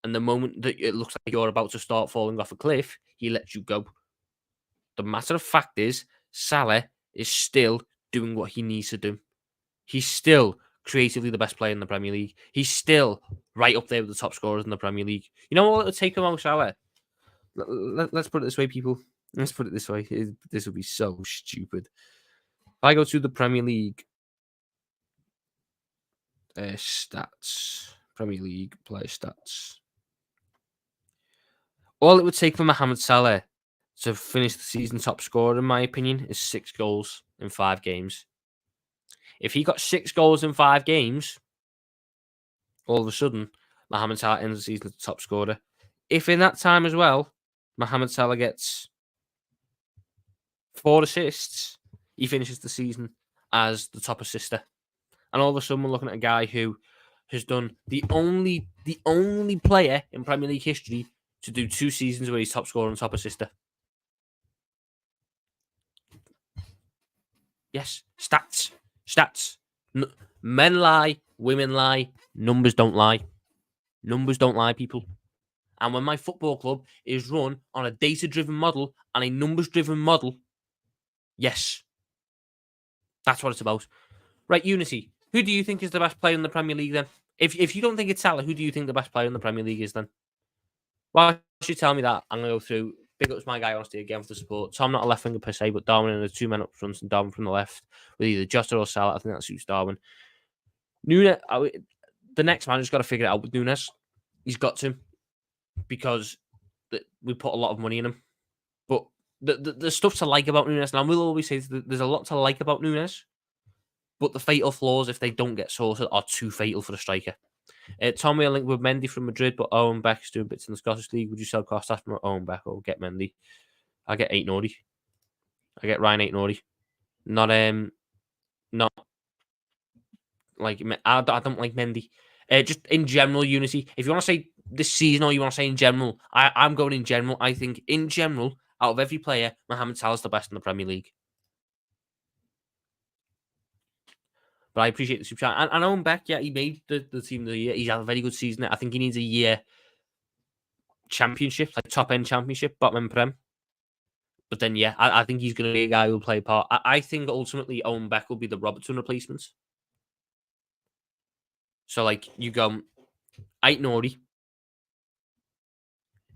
and the moment that it looks like you're about to start falling off a cliff, he lets you go. The matter of fact is, Salah is still doing what he needs to do. He's still creatively the best player in the Premier League. He's still right up there with the top scorers in the Premier League. You know what it would take him out, Salah? Let's put it this way, people. Let's put it this way. This would be so stupid. If I go to the Premier League stats, Premier League player stats, all it would take for Mohamed Salah to finish the season top scorer, in my opinion, is 6 goals in 5 games. If he got 6 goals in 5 games, all of a sudden, Mohamed Salah ends the season as the top scorer. If in that time as well, Mohamed Salah gets 4 assists, he finishes the season as the top assister. And all of a sudden, we're looking at a guy who has done the only player in Premier League history to do 2 seasons where he's top scorer and top assister. Yes, stats. Men lie, women lie, numbers don't lie. Numbers don't lie, people. And when my football club is run on a data-driven model and a numbers-driven model, yes, that's what it's about. Right, Unity, who do you think is the best player in the Premier League then? If you don't think it's Salah, who do you think the best player in the Premier League is then? Well, you tell me that, I'm going to go through. Big ups my guy, Honesty, again for the support. Tom, not a left winger per se, but Darwin in the 2 men up front and Darwin from the left with either Jota or Salah. I think that suits Darwin. Nunez, the next man has got to figure it out with Nunez. He's got to, because we put a lot of money in him. But the stuff to like about Nunez, and I will always say there's a lot to like about Nunez, but the fatal flaws, if they don't get sorted, are too fatal for a striker. Tommy, I linked with Mendy from Madrid, but Owen Beck's doing bits in the Scottish League. Would you sell Costas from Owen Beck or get Mendy? I get 8 Nordy. I get Ryan 8 Nordy. Not like I don't like Mendy. Just in general, Unity. If you want to say this season or you want to say in general, I'm going in general. I think in general, out of every player, Mohamed Salah's the best in the Premier League. But I appreciate the super chat. And Owen Beck, yeah, he made the team of the year. He's had a very good season. I think he needs a year championship, like top end championship, bottom end prem. But then, yeah, I think he's going to be a guy who will play a part. I think ultimately Owen Beck will be the Robertson replacement. So, like, you go, Ait Nori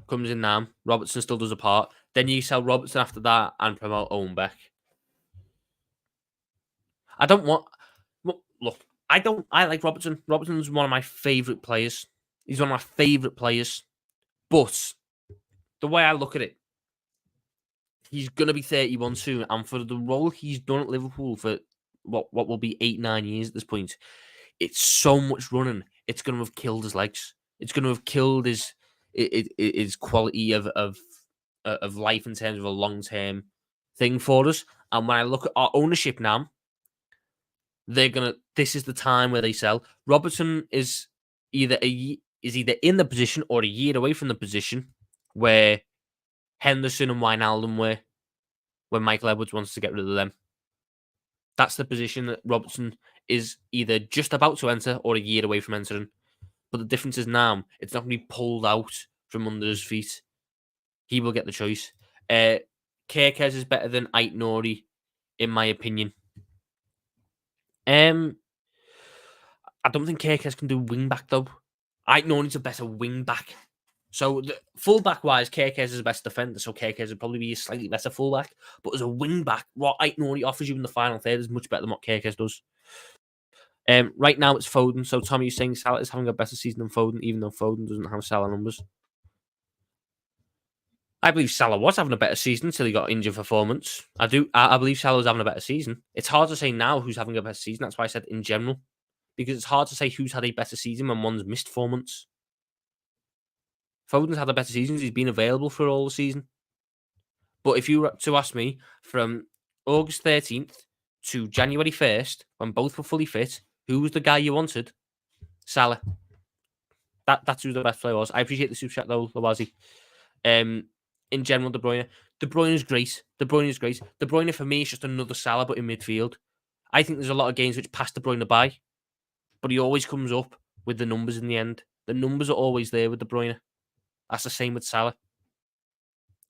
comes in now. Robertson still does a part. Then you sell Robertson after that and promote Owen Beck. I don't want... Look, I like Robertson. Robertson's one of my favourite players. He's one of my favourite players. But the way I look at it, he's going to be 31 soon. And for the role he's done at Liverpool for what will be 8-9 years at this point, it's so much running. It's going to have killed his legs. It's going to have killed his quality of life in terms of a long-term thing for us. And when I look at our ownership now, this is the time where they sell. Robertson is either in the position or a year away from the position where Henderson and Wijnaldum were when Michael Edwards wants to get rid of them. That's the position that Robertson is either just about to enter or a year away from entering. But the difference is now it's not going to be pulled out from under his feet. He will get the choice. Kerkez is better than Ait Nori, in my opinion. I don't think Kerkez can do wing back though. Ait Nori's a better wing back. So full back wise, Kerkez is the best defender. So Kerkez would probably be a slightly better full back. But as a wing back, what Ait Nori offers you in the final third is much better than what Kerkez does. Right now it's Foden. So Tommy, you're saying Salah is having a better season than Foden, even though Foden doesn't have Salah numbers. I believe Salah was having a better season until he got injured for 4 months. I do. I believe Salah was having a better season. It's hard to say now who's having a better season. That's why I said in general, because it's hard to say who's had a better season when one's missed 4 months. Foden's had a better season. He's been available for all the season. But if you were to ask me from August 13th to January 1st, when both were fully fit, who was the guy you wanted? Salah. That's who the best player was. I appreciate the super chat though, Lawazi. In general, De Bruyne. De Bruyne is great. De Bruyne is great. De Bruyne for me is just another Salah, but in midfield. I think there's a lot of games which pass De Bruyne by, but he always comes up with the numbers in the end. The numbers are always there with De Bruyne. That's the same with Salah.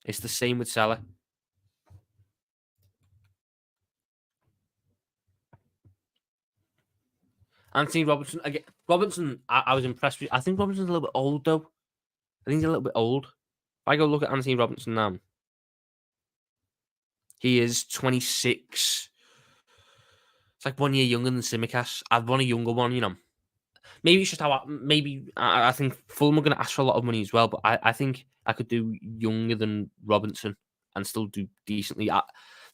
It's the same with Salah. Anthony Robertson. Again, Robertson, I was impressed with. I think Robertson's a little bit old, though. I think he's a little bit old. If I go look at Anthony Robertson now, he is 26. It's like 1 year younger than Tsimikas. I'd want a younger one, you know. Maybe it's just how I think Fulham are going to ask for a lot of money as well, but I think I could do younger than Robinson and still do decently.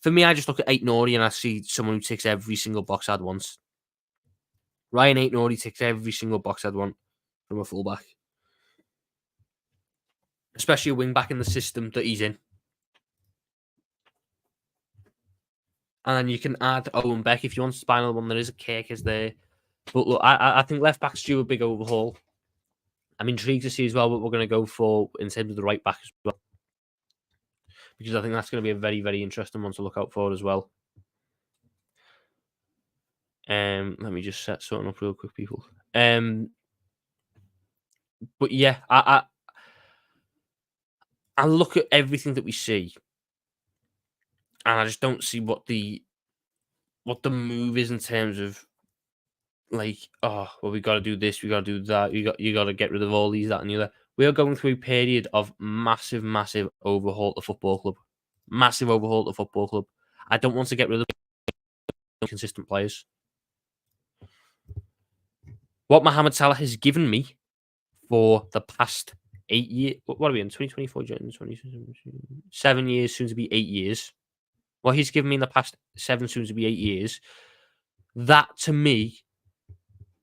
For me, I just look at Aït-Nouri and I see someone who ticks every single box I'd want. Ryan Aït-Nouri ticks every single box I'd want from a fullback, especially a wing back in the system that he's in. And then you can add Owen Beck if you want to buy another one. There is a Kirk there. But look, I think left back's due a big overhaul. I'm intrigued to see as well what we're going to go for in terms of the right back as well, because I think that's going to be a very, very interesting one to look out for as well. Let me just set something up real quick, people. But yeah, I look at everything that we see, and I just don't see what the move is in terms of like, oh, well, we got to do this, we got to do that, you got to get rid of all these, that, and the other. We are going through a period of massive, massive overhaul at the football club. Massive overhaul at the football club. I don't want to get rid of consistent players. What Mohamed Salah has given me for the past 8 years. What are we in? 2024, 7 years, soon to be 8 years. What he's given me in the past 7, soon to be 8 years. That to me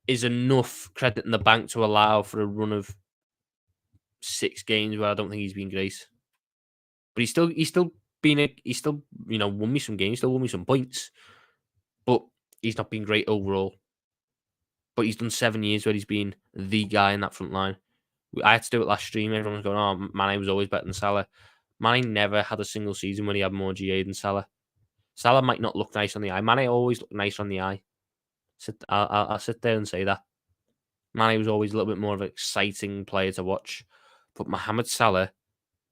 is enough credit in the bank to allow for a run of 6 games where I don't think he's been great. But he's still won me some games, still won me some points. But he's not been great overall. But he's done 7 years where he's been the guy in that front line. I had to do it last stream. Everyone was going, oh, Mane was always better than Salah. Mane never had a single season when he had more GA than Salah. Salah might not look nice on the eye. Mane always looked nice on the eye. I'll sit there and say that. Mane was always a little bit more of an exciting player to watch. But Mohamed Salah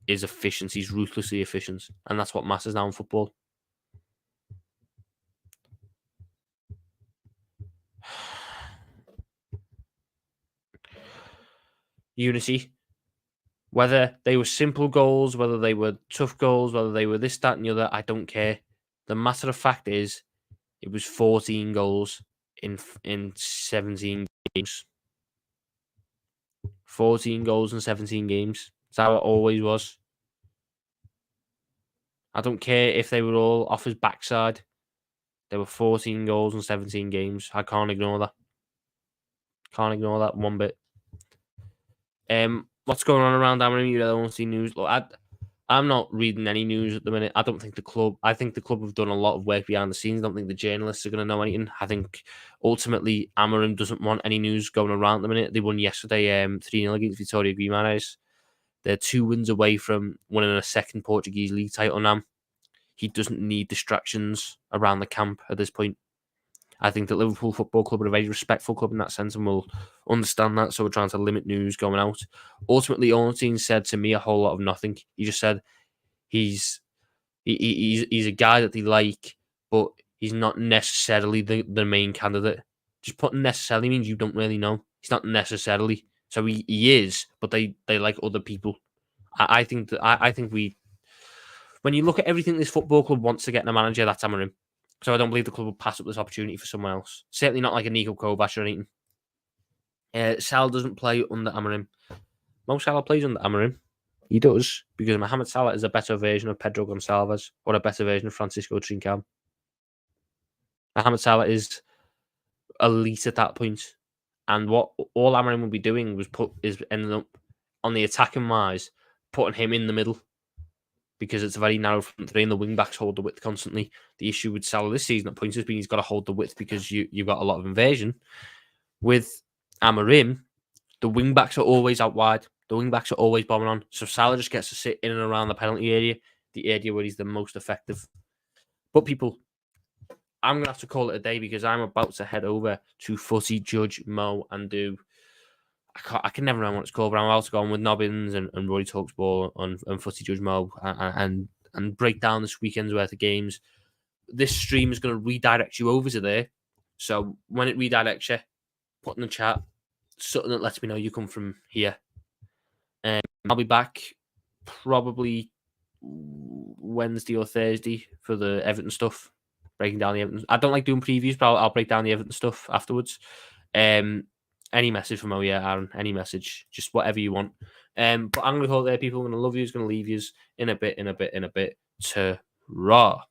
is efficient. He's ruthlessly efficient. And that's what matters now in football. Unity. Whether they were simple goals, whether they were tough goals, whether they were this, that, and the other, I don't care. The matter of fact is, it was 14 goals in 17 games. 14 goals in 17 games. That's how it always was. I don't care if they were all off his backside. There were 14 goals in 17 games. I can't ignore that. Can't ignore that one bit. What's going on around Amorim? You don't see news. Look, I'm not reading any news at the minute. I think the club have done a lot of work behind the scenes. I don't think the journalists are going to know anything. I think ultimately Amorim doesn't want any news going around at the minute. They won yesterday 3-0 against Vitória Guimarães. They're 2 wins away from winning a second Portuguese league title now. He doesn't need distractions around the camp at this point. I think that Liverpool Football Club are a very respectful club in that sense and will understand that, so we're trying to limit news going out. Ultimately, Ornstein said to me a whole lot of nothing. He just said he's a guy that they like, but he's not necessarily the main candidate. Just putting necessarily means you don't really know. He's not necessarily. So he is, but they like other people. I think when you look at everything this football club wants to get in a manager, that's Amorim. So I don't believe the club will pass up this opportunity for someone else. Certainly not like a Nico Kovac or anything. Salah doesn't play under Amorim. Mo Salah plays under Amorim. He does, because Mohamed Salah is a better version of Pedro Gonçalves or a better version of Francisco Trincão. Mohamed Salah is elite at that point. And what all Amorim will be doing is ending up on the attacking wise, putting him in the middle, because it's a very narrow front three and the wing backs hold the width constantly. The issue with Salah this season at points has been he's got to hold the width because you've got a lot of invasion. With Amorim, the wing backs are always out wide. The wing backs are always bombing on. So Salah just gets to sit in and around the penalty area, the area where he's the most effective. But people, I'm going to have to call it a day because I'm about to head over to Footy Judge Mo and do... I can never remember what it's called, but I'm about to go on with Nobbins and Rory Talks Ball and Footy Judge Mo and break down this weekend's worth of games. This stream is going to redirect you over to there. So when it redirects you, put in the chat something that lets me know you come from here. I'll be back probably Wednesday or Thursday for the Everton stuff, breaking down the Everton. I don't like doing previews, but I'll break down the Everton stuff afterwards. Any message from Aaron, any message, just whatever you want. But I'm going to call it there, people. I'm going to love you. I'm going to leave you in a bit. Ta-ra.